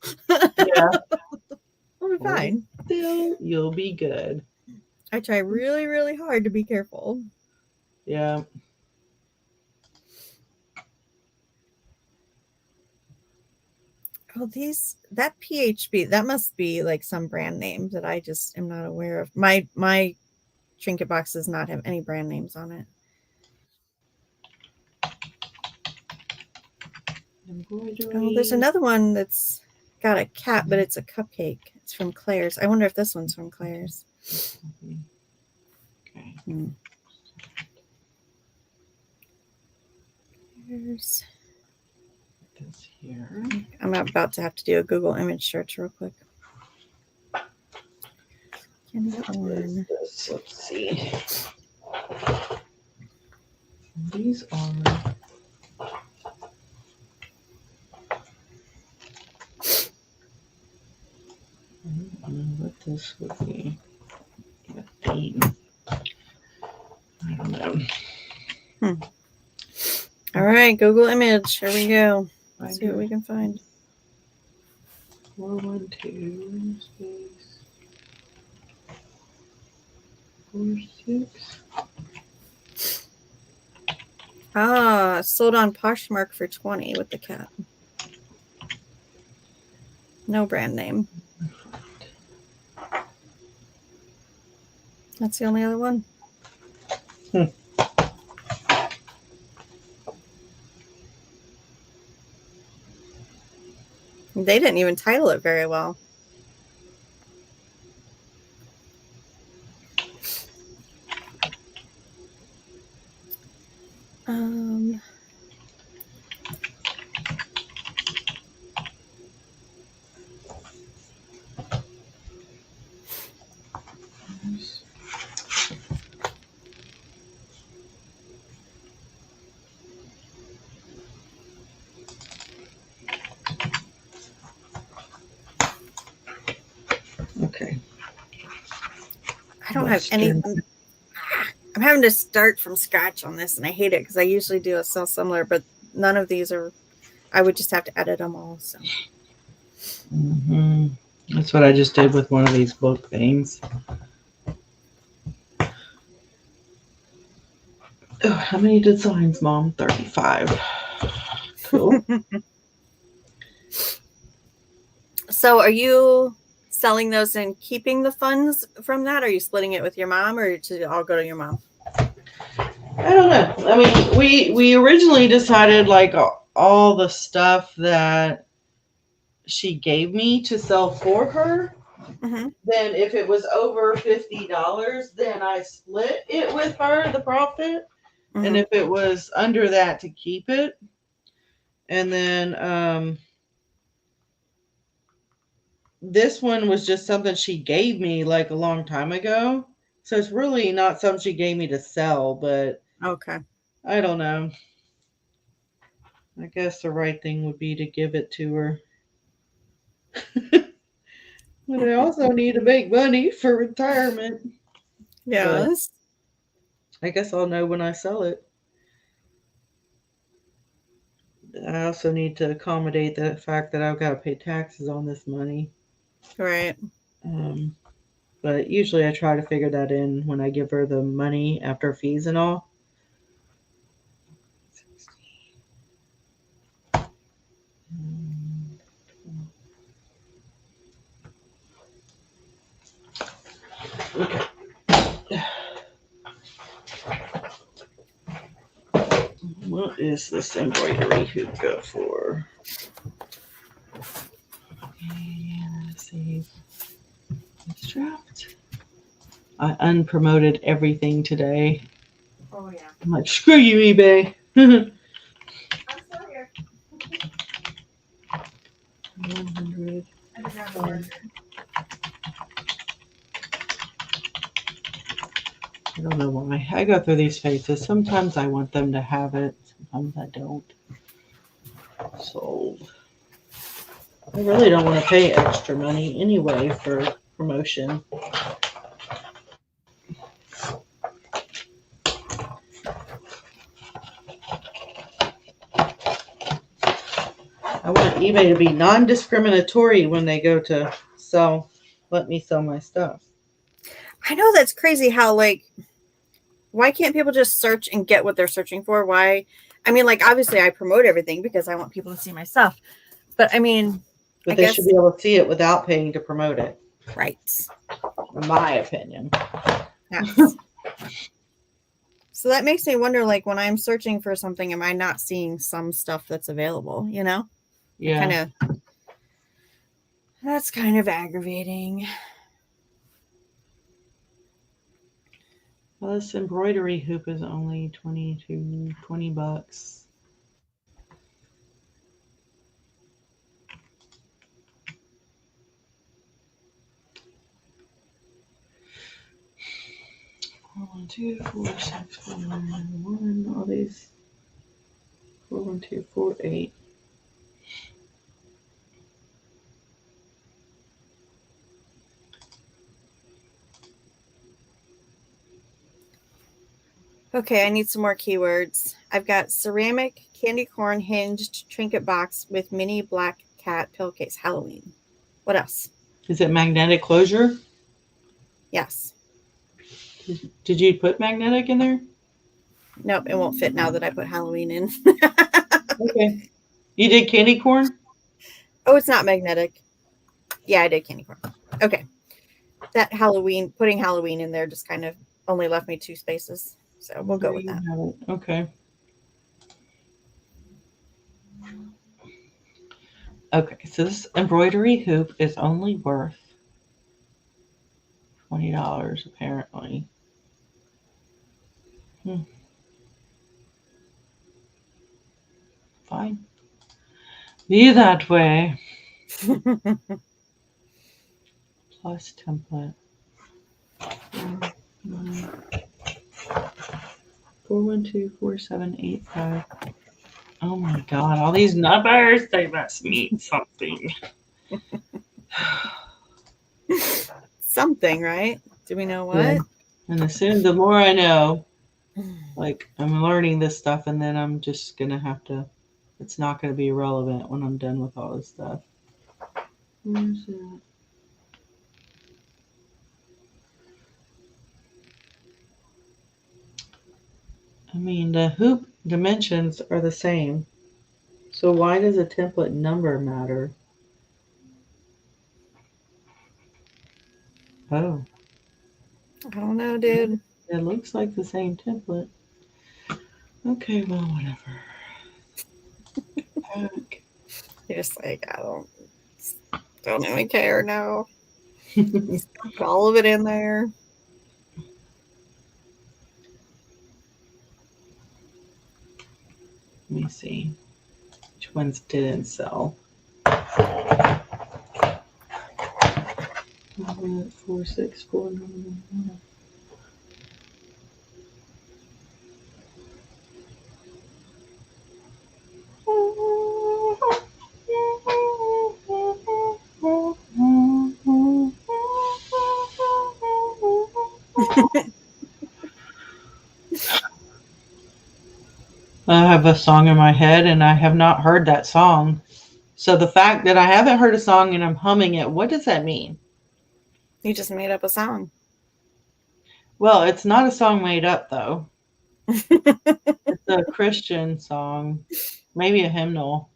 we'll be fine. Still, you'll be good. I try really, really hard to be careful. Yeah. Oh, that PHB, that must be like some brand name that I just am not aware of. My trinket box does not have any brand names on it. Oh, there's another one that's got a cat, but it's a cupcake. It's from Claire's. I wonder if this one's from Claire's. Okay. Here's this here. I'm about to have to do a Google image search real quick. Let's see. These are. I don't know what this would be. A theme. I don't know. All right, Google image. Here we go. Let's see what we can find. 412 space 46. Sold on Poshmark for $20 with the cat. No brand name. That's the only other one. They didn't even title it very well. Okay. I don't have any. I'm having to start from scratch on this, and I hate it because I usually do a sell similar, but none of these are. I would just have to edit them all. So. That's what I just did with one of these book things. Oh, how many designs, Mom? 35. Cool. So are you selling those and keeping the funds from that? Or are you splitting it with your mom, or to all go to your mom? I don't know. I mean, we originally decided like all the stuff that she gave me to sell for her. Mm-hmm. Then if it was over $50, then I split it with her, the profit. And Mm-hmm. if it was under that, to keep it. And then this one was just something she gave me like a long time ago. So it's really not something she gave me to sell, but Okay. I don't know. I guess the right thing would be to give it to her. But I also need to make money for retirement. But Yes. I guess I'll know when I sell it. I also need to accommodate the fact that I've got to pay taxes on this money. Right. Um, but usually I try to figure that in when I give her the money after fees and all. Okay. What is this embroidery hoop go for? Let's see. It's draft. I unpromoted everything today. Oh yeah. I'm like, screw you, eBay. I'm still here. 100. I just have a marker. I don't know why. I go through these phases. Sometimes I want them to have it. Sometimes I don't. Sold. I really don't want to pay extra money anyway for promotion. I want eBay to be non-discriminatory when they go to let me sell my stuff. I know that's crazy how, like, why can't people just search and get what they're searching for? Why? I mean, like, obviously I promote everything because I want people to see my stuff. But I mean, But I they should guess, be able to see it without paying to promote it, right. in my opinion. Yes. So that makes me wonder, like, when I'm searching for something, am I not seeing some stuff that's available, you know? Yeah. That's kind of aggravating. Well, this embroidery hoop is only $20. 4124641. All these 41248. Okay, I need some more keywords. I've got ceramic candy corn hinged trinket box with mini black cat pillowcase Halloween. What else? Is it magnetic closure? Yes. Did you put magnetic in there? Nope, it won't fit now that I put Halloween in. Okay. You did candy corn? Oh, it's not magnetic. Yeah, I did candy corn. Okay. That Halloween, putting Halloween in there just kind of only left me 2 spaces. So we'll go There with you that. have it. Okay. Okay, so this embroidery hoop is only worth $20 apparently. Fine. Be that way. Plus template. 4124785. Oh my god, all these numbers, they must mean something. Something, right? Do we know what? Yeah. And the more I know, like I'm learning this stuff, and then I'm just gonna have to. It's not gonna be irrelevant when I'm done with all this stuff. Where's it? I mean, the hoop dimensions are the same. So why does a template number matter? Oh, I don't know, dude. it looks like the same template. Okay, well, whatever. Pack. You're just like, I don't even care. No, just put all of it in there. Let me see which ones didn't sell. 464. I have a song in my head and I have not heard that song. So the fact that I haven't heard a song and I'm humming it, what does that mean? You just made up a song. Well, it's not a song made up though. It's a Christian song, maybe a hymnal.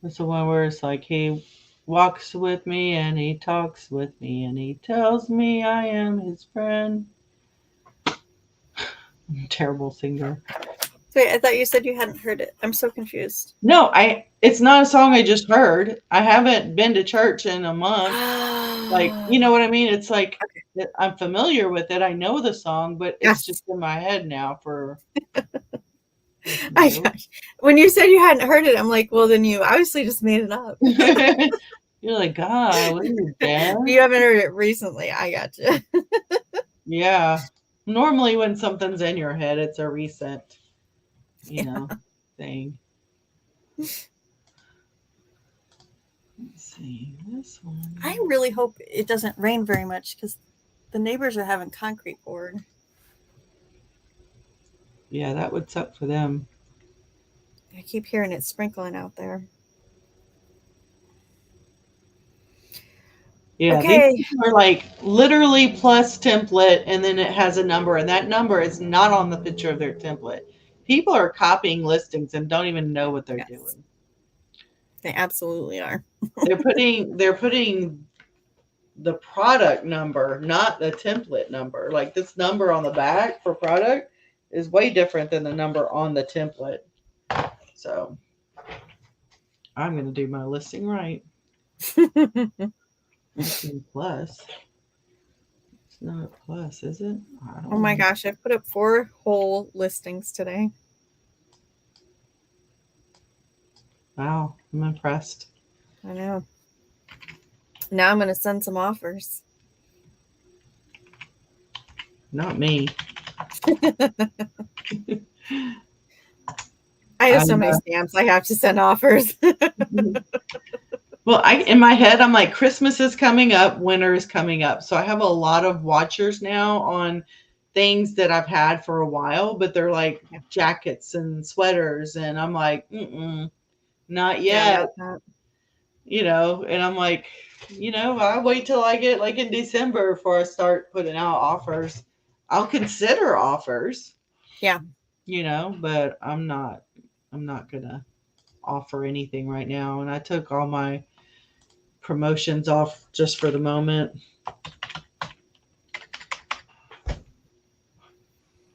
It's the one where it's like he walks with me and he talks with me and he tells me I am his friend. I'm a terrible singer. Wait, I thought you said you hadn't heard it. I'm so confused. No, it's not a song I just heard. I haven't been to church in a month. Like, you know what I mean? It's like I'm familiar with it. I know the song, but it's just Yes. in my head now for I no. when you said you hadn't heard it, I'm like, well, then you obviously just made it up. You're like, God, what are you deaf? You haven't heard it recently. I got you. Yeah. Normally when something's in your head, it's a recent, you know, thing. Let's see. This one. I really hope it doesn't rain very much because the neighbors are having concrete poured. Yeah, that would suck for them. I keep hearing it sprinkling out there. Yeah, these Okay. are like literally plus template, and then it has a number, and that number is not on the picture of their template. People are copying listings and don't even know what they're Yes, doing. they absolutely are. They're putting the product number, not the template number. Like this number on the back for product is way different than the number on the template. So I'm gonna do my listing right. Listing plus. It's not plus, is it? I Oh don't my know. gosh, I put up 4 whole listings today. Wow, I'm impressed. I know. Now I'm going to send some offers. Not me. I I have so many stamps. I have to send offers. well, in my head, I'm like, Christmas is coming up, winter is coming up. So I have a lot of watchers now on things that I've had for a while, but they're like Yeah. jackets and sweaters. And I'm like, not Yeah, yet, not. and I'm like, I wait till I get like in December before I start putting out offers. I'll consider offers, Yeah. but I'm not gonna offer anything right now. And I took all my promotions off just for the moment.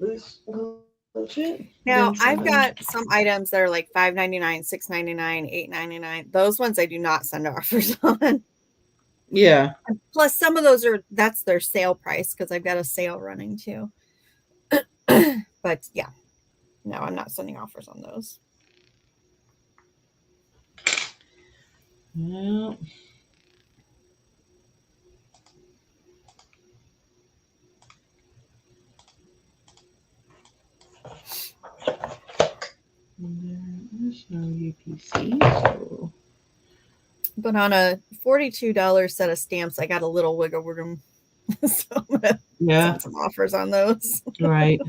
This legit. Now, I've got some items that are like $5.99, $6.99, $8.99. Those ones I do not send offers on. Yeah. Plus, some of those that's their sale price because I've got a sale running too. But yeah, no, I'm not sending offers on those. Yeah. There is no UPC, so But on a $42 set of stamps, I got a little wiggle room. So I'm gonna send some offers on those. Right.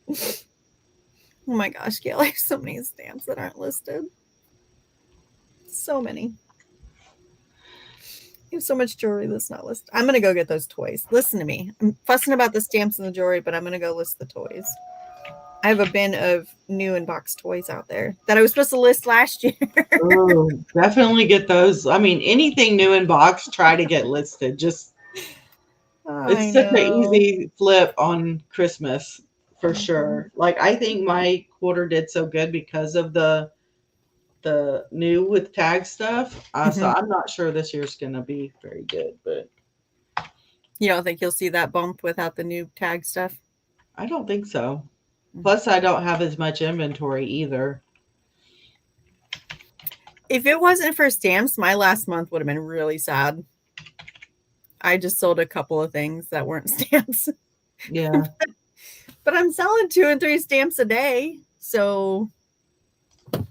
Oh my gosh, Gail, I have so many stamps that aren't listed. So many. I have so much jewelry that's not listed. I'm gonna go get those toys. Listen to me. I'm fussing about the stamps and the jewelry, but I'm gonna go list the toys. I have a bin of new and box toys out there that I was supposed to list last year. Oh, definitely get those. I mean, anything new in box, try to get listed. Just I it's such an know. easy flip on Christmas for Mhm. sure. Like I think my quarter did so good because of the new with tag stuff. So Mhm. I'm not sure this year's gonna be very good, but You don't think you'll see that bump without the new tag stuff? I don't think so. Mm. Plus, I don't have as much inventory either. If it wasn't for stamps, my last month would have been really sad. I just sold a couple of things that weren't stamps. Yeah, But I'm selling 2 and 3 stamps a day. So I'm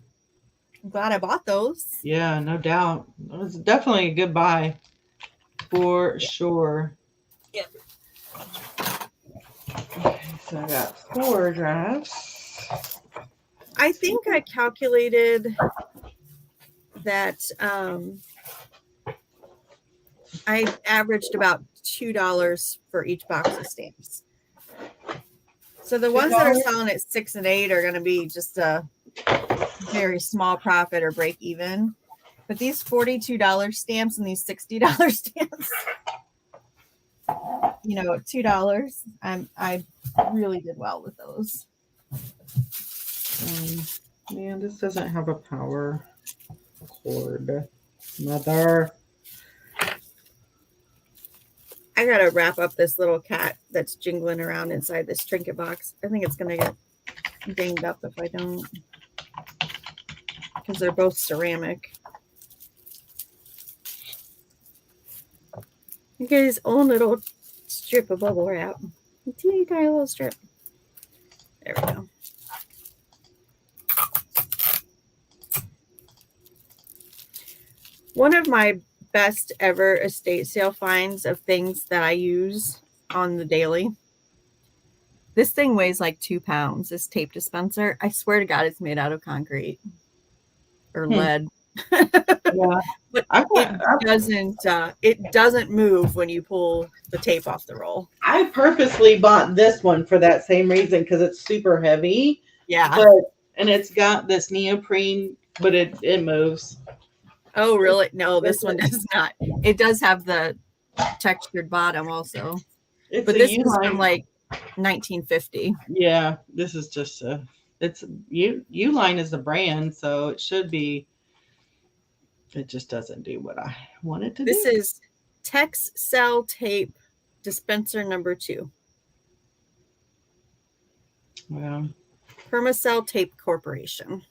glad I bought those. yeah, no doubt. It was definitely a good buy for Yeah. sure. Yep. Okay, so I got 4 drafts. I think I calculated that I averaged about $2 for each box of stamps. So the ones that are $2? selling at 6 and 8 are going to be just a very small profit or break even. But these $42 stamps and these $60 stamps, you know, at $2, I really did well with those. Man, this doesn't have a power cord. Mother. I gotta wrap up this little cat that's jingling around inside this trinket box. I think it's gonna get dinged up if I don't, because they're both ceramic. You get his own little strip of bubble wrap. A teeny tiny little strip. There we go. One of my best ever estate sale finds of things that I use on the daily. This thing weighs like 2 pounds, this tape dispenser. I swear to God, it's made out of concrete or lead. Yeah, But I've, it doesn't move when you pull the tape off the roll. I purposely bought this one for that same reason because it's super heavy, Yeah. but and it's got this neoprene, but it moves. Oh, really? No, It's this one a, does not. It does have the textured bottom also, it's but a this is from Uline. like 1950. Yeah, this is just a. It's Uline is the brand, so it should be. It just doesn't do what I want it to This do. is Tex Cell Tape Dispenser number 2. Well, Permacell Tape Corporation.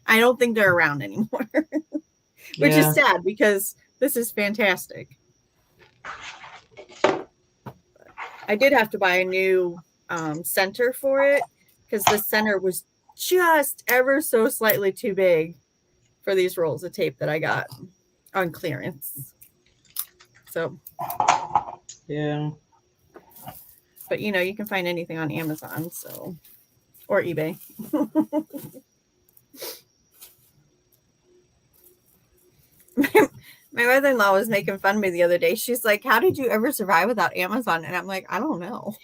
I don't think they're around anymore, which is yeah, sad because this is fantastic. I did have to buy a new center for it because the center was just ever so slightly too big for these rolls of tape that I got on clearance. So, yeah. but you know, you can find anything on Amazon, so, or eBay. My mother-in-law was making fun of me the other day. She's like, "How did you ever survive without Amazon?" And I'm like, "I don't know."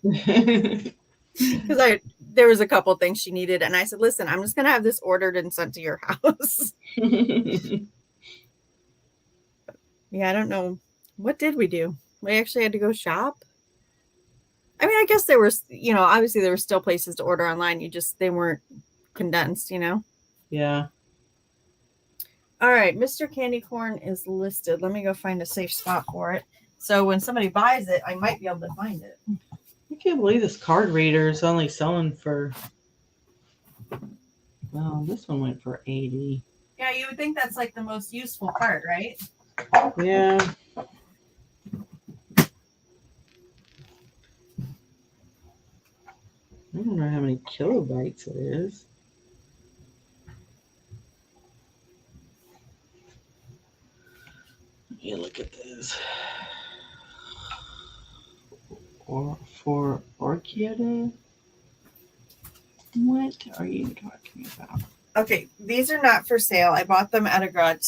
Because there was a couple things she needed, and I said, "Listen, I'm just gonna have this ordered and sent to your house." Yeah, I don't know. What did we do? We actually had to go shop. I mean, I guess there was, you know, obviously there were still places to order online. They weren't condensed, you know? Yeah. All right, Mr. Candy Corn is listed. Let me go find a safe spot for it. So when somebody buys it, I might be able to find it. I can't believe this card reader is only selling for. Well, this one went for 80. Yeah, you would think that's like the most useful part, right? Yeah. I don't know how many kilobytes it is. You look at this. Or for Orchid. What are you talking about? Okay, these are not for sale. I bought them at a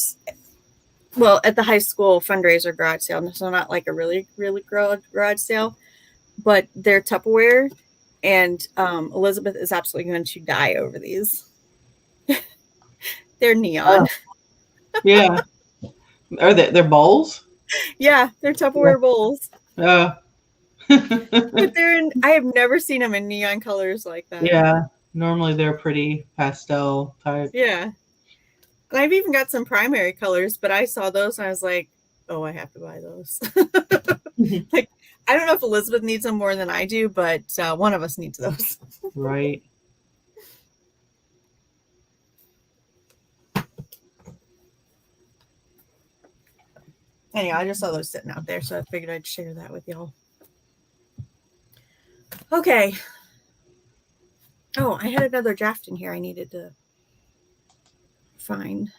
at the high school fundraiser garage sale. So not like a really, really garage sale, but they're Tupperware And Elizabeth is absolutely going to die over these. They're neon. Yeah. Are they're bowls? Yeah, they're Yeah. Tupperware bowls. Uh, But I have never seen them in neon colors like that. yeah. Normally they're pretty pastel type. Yeah. And I've even got some primary colors, but I saw those and I was like, oh, I have to buy those. Like, I don't know if Elizabeth needs them more than I do, but one of us needs those. Right. Anyhow, I just saw those sitting out there, so I figured I'd share that with y'all. Okay. Oh, I had another draft in here I needed to find.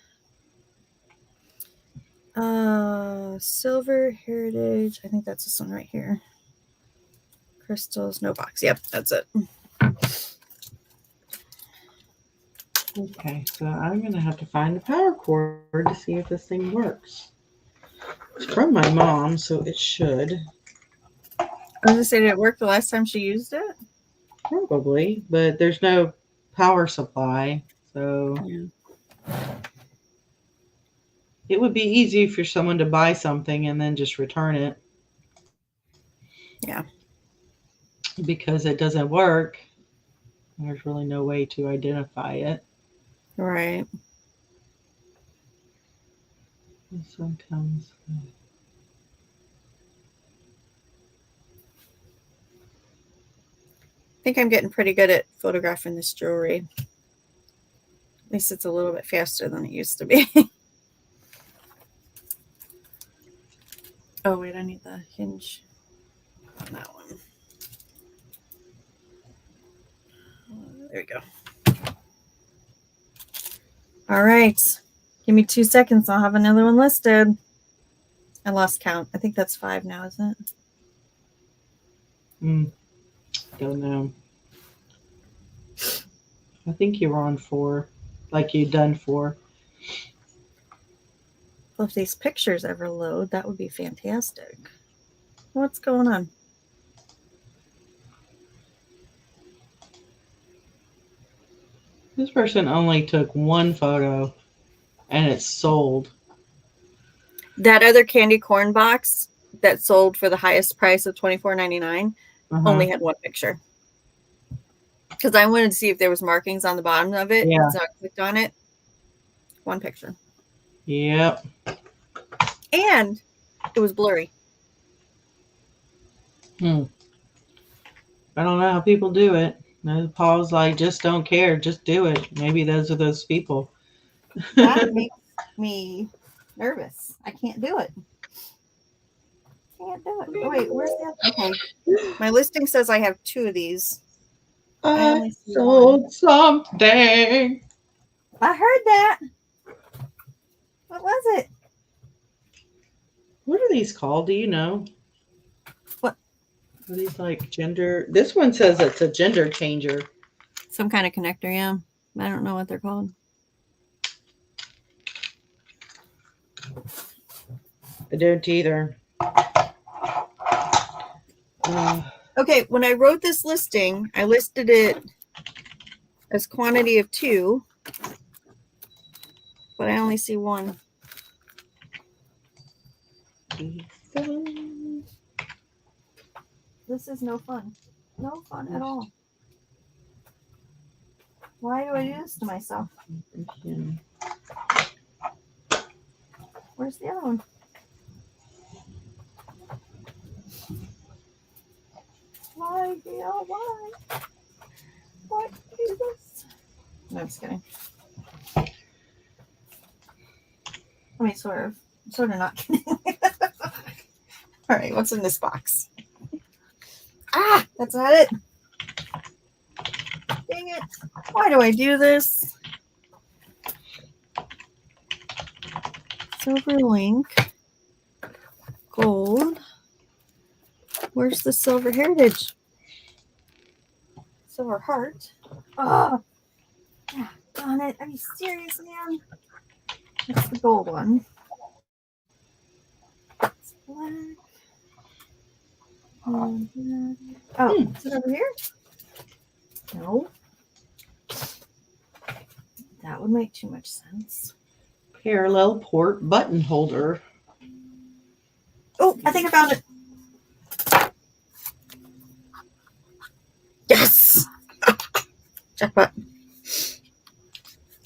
Silver Heritage. I think that's this one right here. Crystals, no box. Yep, that's it. Okay, so I'm going to have to find the power cord to see if this thing works. It's from my mom, so it should. I was going to say, did it work the last time she used it? Probably, but there's no power supply, so Yeah. it would be easy for someone to buy something and then just return it. Yeah. Because it doesn't work, there's really no way to identify it. Right. This one comes. I think I'm getting pretty good at photographing this jewelry. At least it's a little bit faster than it used to be. Oh, wait, I need the hinge on that one. There we go. All right. Give me 2 seconds. I'll have another one listed. I lost count. I think that's 5 now, isn't it? Don't know. I think you were on 4, like you'd done 4. Well, if these pictures ever load, that would be fantastic. What's going on? This person only took 1 photo, and it's sold. That other candy corn box that sold for the highest price of $24.99 only had 1 picture. Because I wanted to see if there was markings on the bottom of it. Yeah. So I clicked on it. 1 picture. Yep. And it was blurry. I don't know how people do it. Paul's like, just don't care, just do it. Maybe those are those people. That makes me nervous. I can't do it. Can't do it. Oh, wait, where's the other? Okay. My listing says I have 2 of these. I sold something. I heard that. What was it? What are these called? Do you know? What? Are these like gender? This one says it's a gender changer. Some kind of connector, yeah. I don't know what they're called. I don't either. Okay, when I wrote this listing, I listed it as quantity of 2, but I only see 1. This is no fun. No fun at all. Why do I do this to myself? Where's the other one? Why, Gail? Why? Why do this? No, I'm just kidding. I mean, sort of not kidding. All right, what's in this box? Ah, that's not it. Dang it. Why do I do this? Silver link. Gold. Where's the silver heritage? Silver heart. Oh, yeah, darn it. Are you serious, man? That's the gold one. It's black. Oh, is it over here? No. That would make too much sense. Parallel port button holder. Oh, I think I found it. Yes! Jackpot.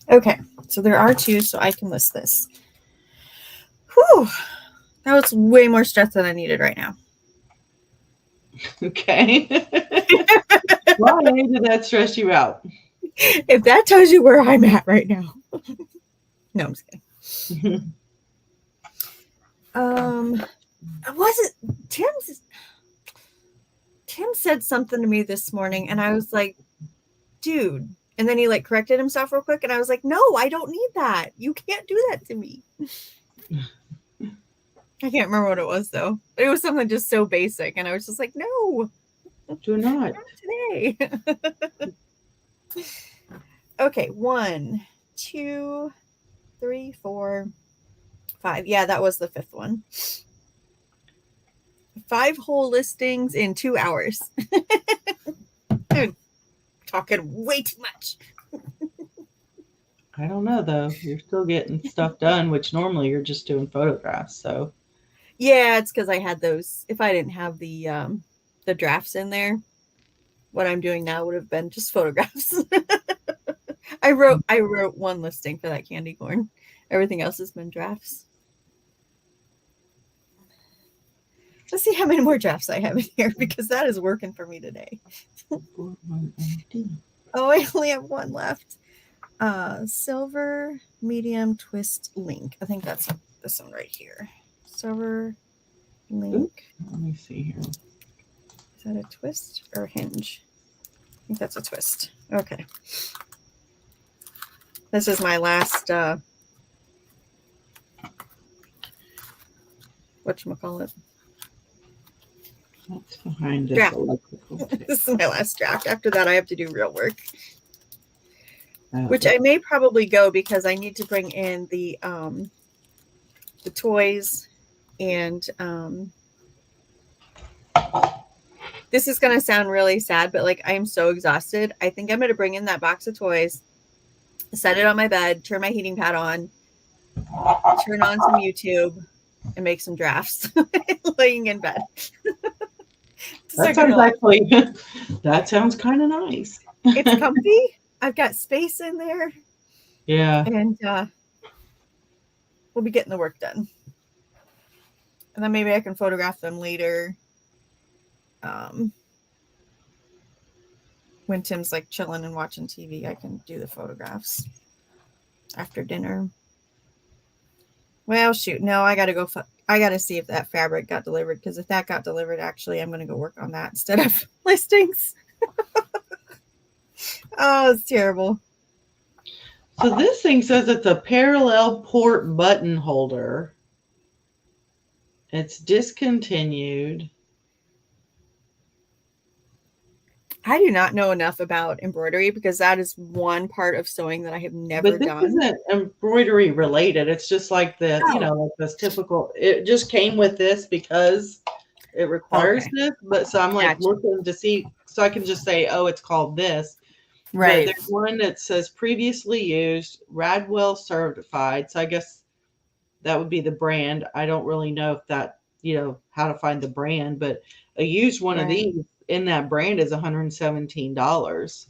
Okay, so there are two, so I can list this. Whew. That was way more stress than I needed right now. Okay. Why did that stress you out? If that tells you where I'm at right now. No, I'm just kidding. Was it Tim said something to me this morning and I was like, dude. And then he like corrected himself real quick and I was like, no, I don't need that. You can't do that to me. I can't remember what it was though. It was something just so basic and I was just like, no. Do not. Not today. Okay, 1, 2, 3, 4, 5. Yeah, that was the fifth one. 5 whole listings in 2 hours. Dude, talking way too much. I don't know though. You're still getting stuff done, which normally you're just doing photographs. So yeah, it's because I had those. If I didn't have the drafts in there, what I'm doing now would have been just photographs. I wrote one listing for that candy corn. Everything else has been drafts. Let's see how many more drafts I have in here because that is working for me today. Oh, I only have one left. Silver medium twist link. I think that's this one right here. Silver link. Let me see here. Is that a twist or a hinge? I think that's a twist. Okay. This is my last whatchamacallit? That's behind draft. This. This is my last draft. After that I have to do real work. Which I may probably go because I need to bring in the toys and this is going to sound really sad, but like I am so exhausted. I think I'm going to bring in that box of toys, set it on my bed, turn my heating pad on, turn on some YouTube, and make some drafts laying in bed. That sounds kind of nice. It's comfy. I've got space in there. Yeah. And we'll be getting the work done. And then maybe I can photograph them later. When Tim's like chilling and watching TV, I can do the photographs after dinner. Well, shoot. No, I got to go. I got to see if that fabric got delivered. Because if that got delivered, actually, I'm going to go work on that instead of listings. Oh, it's terrible. So this thing says it's a parallel port button holder. It's discontinued. I do not know enough about embroidery because that is one part of sewing that I have never done. This isn't embroidery related. It's just like the, like this typical, it just came with this because it requires this. But so I'm like looking to see, so I can just say, oh, it's called this. Right. But there's one that says previously used, Radwell certified. So I guess that would be the brand. I don't really know if that, how to find the brand, but a used one of these in that brand is $117.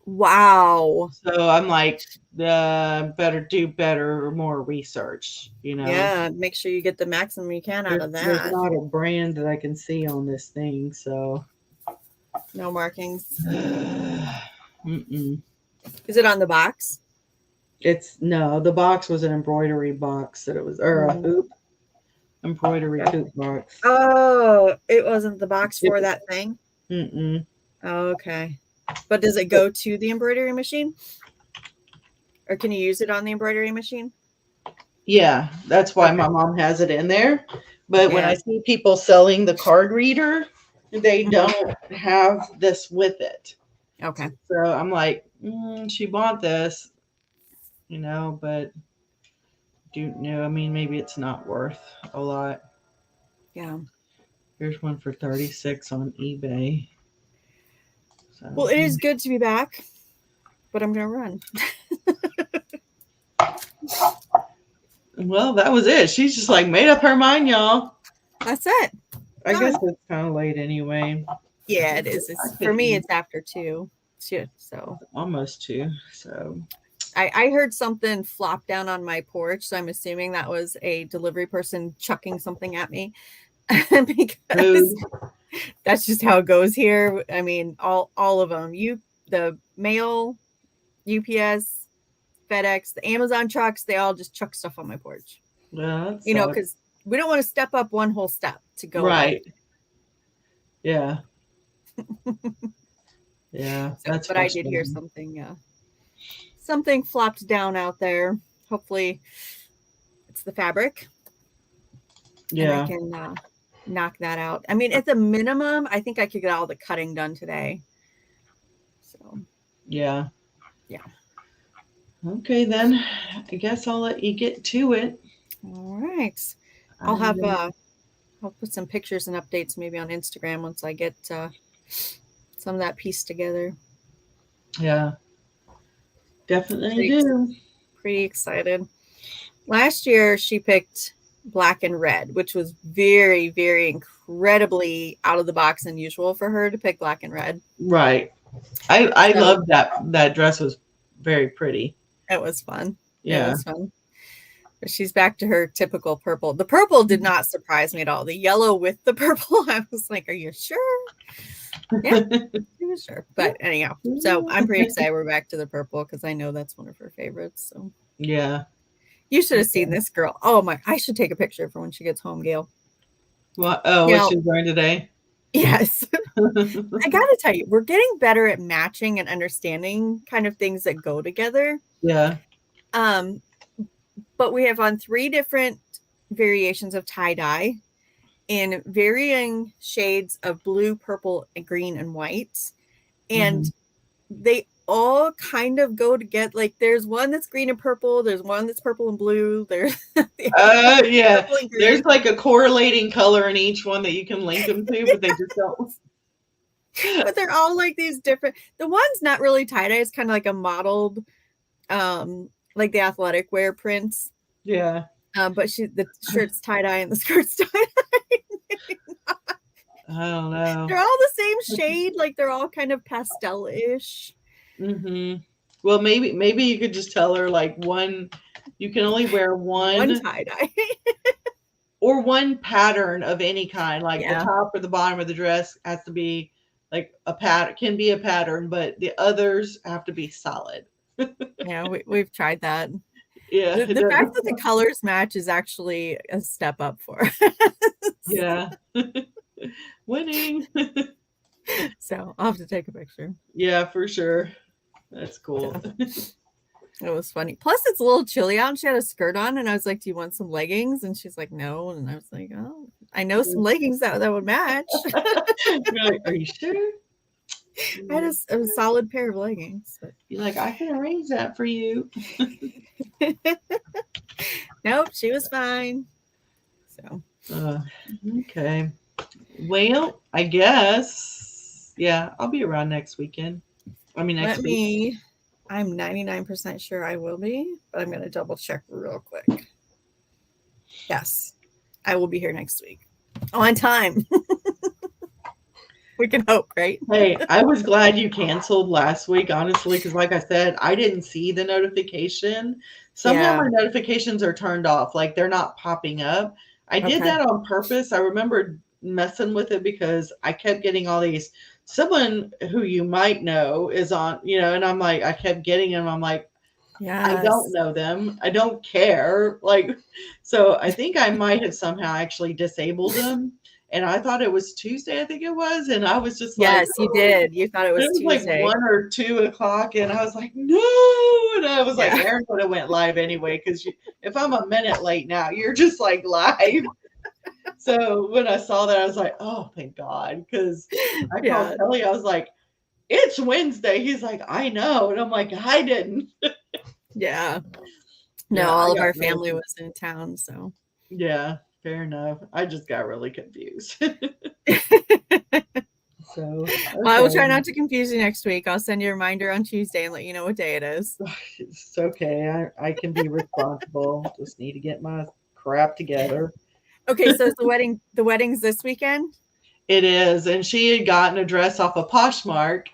Wow. So I'm like, better do better or more research, Yeah, make sure you get the maximum you can out of that. There's not a brand that I can see on this thing, so. No markings. Mm-mm. Is it on the box? No, the box was an embroidery box that it was, or a hoop. Embroidery hoop box. Oh, it wasn't the box for that thing? Mm-mm. Oh, okay. But does it go to the embroidery machine? Or can you use it on the embroidery machine? Yeah, that's why my mom has it in there. But when I see people selling the card reader, they don't have this with it. Okay. So I'm like, she bought this, but I mean, maybe it's not worth a lot. Yeah. Here's one for $36 on eBay. Well, So, it is good to be back, but I'm going to run. well, that was it. She's just like made up her mind, y'all. That's it. I guess Done. it's kind of late anyway. Yeah, it is. I It's could for me. eat It's after 2. So almost 2. So I heard something flop down on my porch, so I'm assuming that was a delivery person chucking something at me because food. that's just how it goes here. I mean, all of them. The mail, UPS, FedEx, the Amazon trucks, they all just chuck stuff on my porch. Well, that sucks. Because we don't want to step up one whole step to go Right. away. Yeah. Yeah. So, That's but I did hear frustrating. something flopped down out there. Hopefully, it's the fabric, and I Yeah. can knock that out. I mean, at the minimum, I think I could get all the cutting done today. So, Yeah. yeah. Okay, then. I guess I'll let you get to it. All right. I I'll put some pictures and updates maybe on Instagram once I get some of that piece together. Yeah. Definitely do. Pretty excited. Last year, she picked black and red, which was very, very incredibly out of the box unusual for her to pick black and red. Right. I So love that dress was very pretty. it was fun. It Yeah. was fun. But she's back to her typical purple. The purple did not surprise me at all. The yellow with the purple, I was like, are you sure? Yeah, she was sure. But anyhow, so I'm pretty excited we're back to the purple because I know that's one of her favorites. So Yeah. you should have seen this girl. Oh my, I should take a picture for when she gets home, Gail. What You what know, she's wearing today? yes. I gotta tell you, we're getting better at matching and understanding kind of things that go together. Yeah. But we have on 3 different variations of tie-dye in varying shades of blue, purple, and green, and white. And they all kind of go together. Like there's one that's green and purple, there's one that's purple and blue, there's Yeah. purple and There's green. like a correlating color in each one that you can link them to, but they just don't. But they're all like these different. The one's not really tie-dye, it's kind of like a modeled like the athletic wear prints. Yeah. But the shirt's tie-dye and the skirt's tie-dye. I don't know. They're all the same shade, like they're all kind of pastel-ish. Well, maybe you could just tell her like one. You can only wear One one tie-dye. or one pattern of any kind. Like the Yeah. top or the bottom of the dress has to be like a pattern. Can be a pattern, but the others have to be solid. Yeah, we've tried that. Yeah. The fact that the colors match is actually a step up for us. Yeah. Winning. So I'll have to take a picture. Yeah, for sure. That's cool. Yeah. It was funny. Plus, it's a little chilly out, and she had a skirt on, and I was like, "Do you want some leggings?" And she's like, "No." And I was like, "Oh, I know some leggings that would match." You're like, are you sure? I had a solid pair of leggings. But... You're like, I can arrange that for you. Nope, she was fine. So okay. Well, I guess. Yeah, I'll be around next weekend. I mean, next week. I'm 99% sure I will be, but I'm going to double check real quick. Yes, I will be here next week on time. We can hope, right? Hey, I was glad you canceled last week, honestly, because like I said, I didn't see the notification. Somehow my notifications are turned off, like they're not popping up. I did that on purpose. I remember messing with it because I kept getting all these. Someone who you might know is on, and I'm like, I kept getting them. I'm like, I don't know them. I don't care. Like, so I think I might have somehow actually disabled them. And I thought it was Tuesday, I think it was. And I was just like, yes, you did. You thought it was Tuesday. Like 1 or 2 o'clock. And I was like, no. And I was like, Aaron would have went live anyway. Because if I'm a minute late now, you're just like live. So when I saw that, I was like, oh, thank God. Because I called Kelly. I was like, it's Wednesday. He's like, I know. And I'm like, I didn't. Yeah. No, all of our family was in town. So, yeah, fair enough. I just got really confused. So, Well, I will try okay. not to confuse you next week. I'll send you a reminder on Tuesday and let you know what day it is. It's okay. I can be responsible. Just need to get my crap together. Okay, so is the wedding's this weekend? It is. And she had gotten a dress off of Poshmark.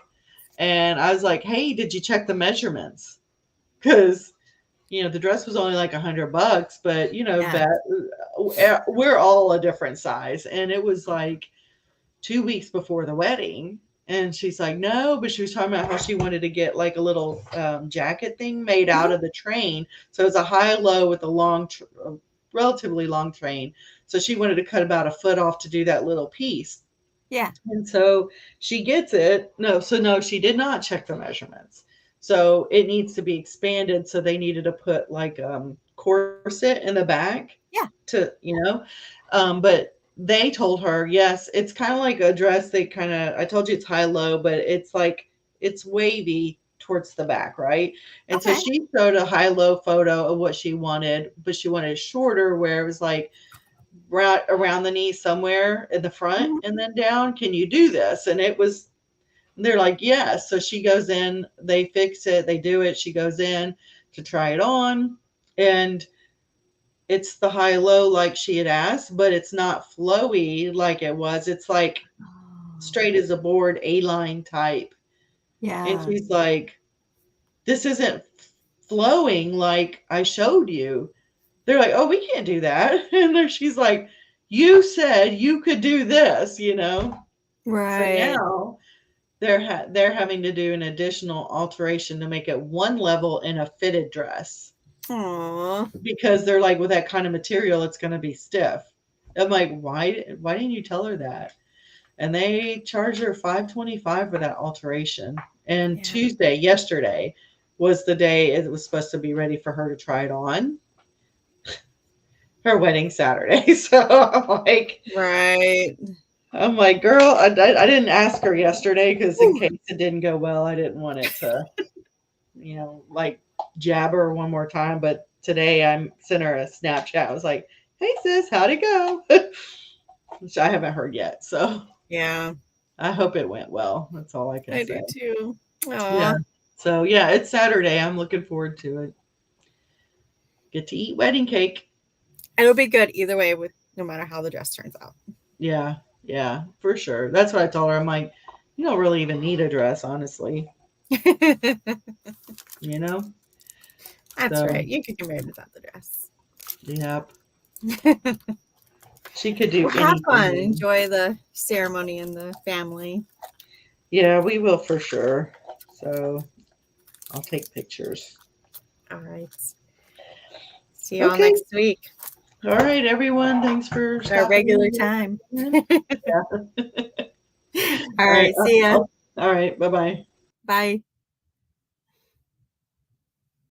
And I was like, hey, did you check the measurements? Because, the dress was only like $100, but, Yeah. we're all a different size. And it was like 2 weeks before the wedding. And she's like, no, but she was talking about how she wanted to get like a little jacket thing made out Mhm. of the train. So it's a high low with a relatively long train. So she wanted to cut about a foot off to do that little piece. Yeah. And so she gets it. No, she did not check the measurements. So it needs to be expanded. So they needed to put like corset in the back Yeah. to, but they told her, yes, it's kind of like a dress. I told you it's high low, but it's like, it's wavy towards the back, right? And so Okay. she showed a high low photo of what she wanted, but she wanted it shorter where it was like, right around the knee somewhere in the front Mhm. and then down. Can you do this? And they're like, yes. So she goes in, they fix it, they do it. She goes in to try it on, and it's the high low like she had asked, but it's not flowy like it was. It's like Oh, straight as a board, A line type. And yeah. she's like, this isn't flowing like I showed you. They're like, oh, we can't do that. And then she's like, you said you could do this. So Right. now they're having to do an additional alteration to make it one level in a fitted dress Aw. because they're like, with that kind of material, it's going to be stiff. I'm like, why didn't you tell her that? And they charged her $525 for that alteration. And Yeah. yesterday, was the day it was supposed to be ready for her to try it on. Her wedding Saturday. So Right. I'm like, girl, I didn't ask her yesterday because in Ooh. case it didn't go well, I didn't want it to, like jab her one more time. But today I sent her a Snapchat. I was like, hey sis, how'd it go? Which I haven't heard yet. So Yeah. I hope it went well. That's all I can I say. do too. Yeah. Aw. So yeah, it's Saturday. I'm looking forward to it. Get to eat wedding cake. It'll be good either way with no matter how the dress turns out. Yeah, yeah, for sure. That's what I told her. I'm like, you don't really even need a dress, honestly. You know? That's So, right. You could get married without the dress. yep. She could do Well, have fun. anything. Enjoy the ceremony and the family. Yeah, we will for sure. So, I'll take pictures. All right. See you all Okay. next week. All right, everyone. Thanks for Our regular stopping time. in. Yeah. All All right. right. See ya. All right. Bye bye. Bye.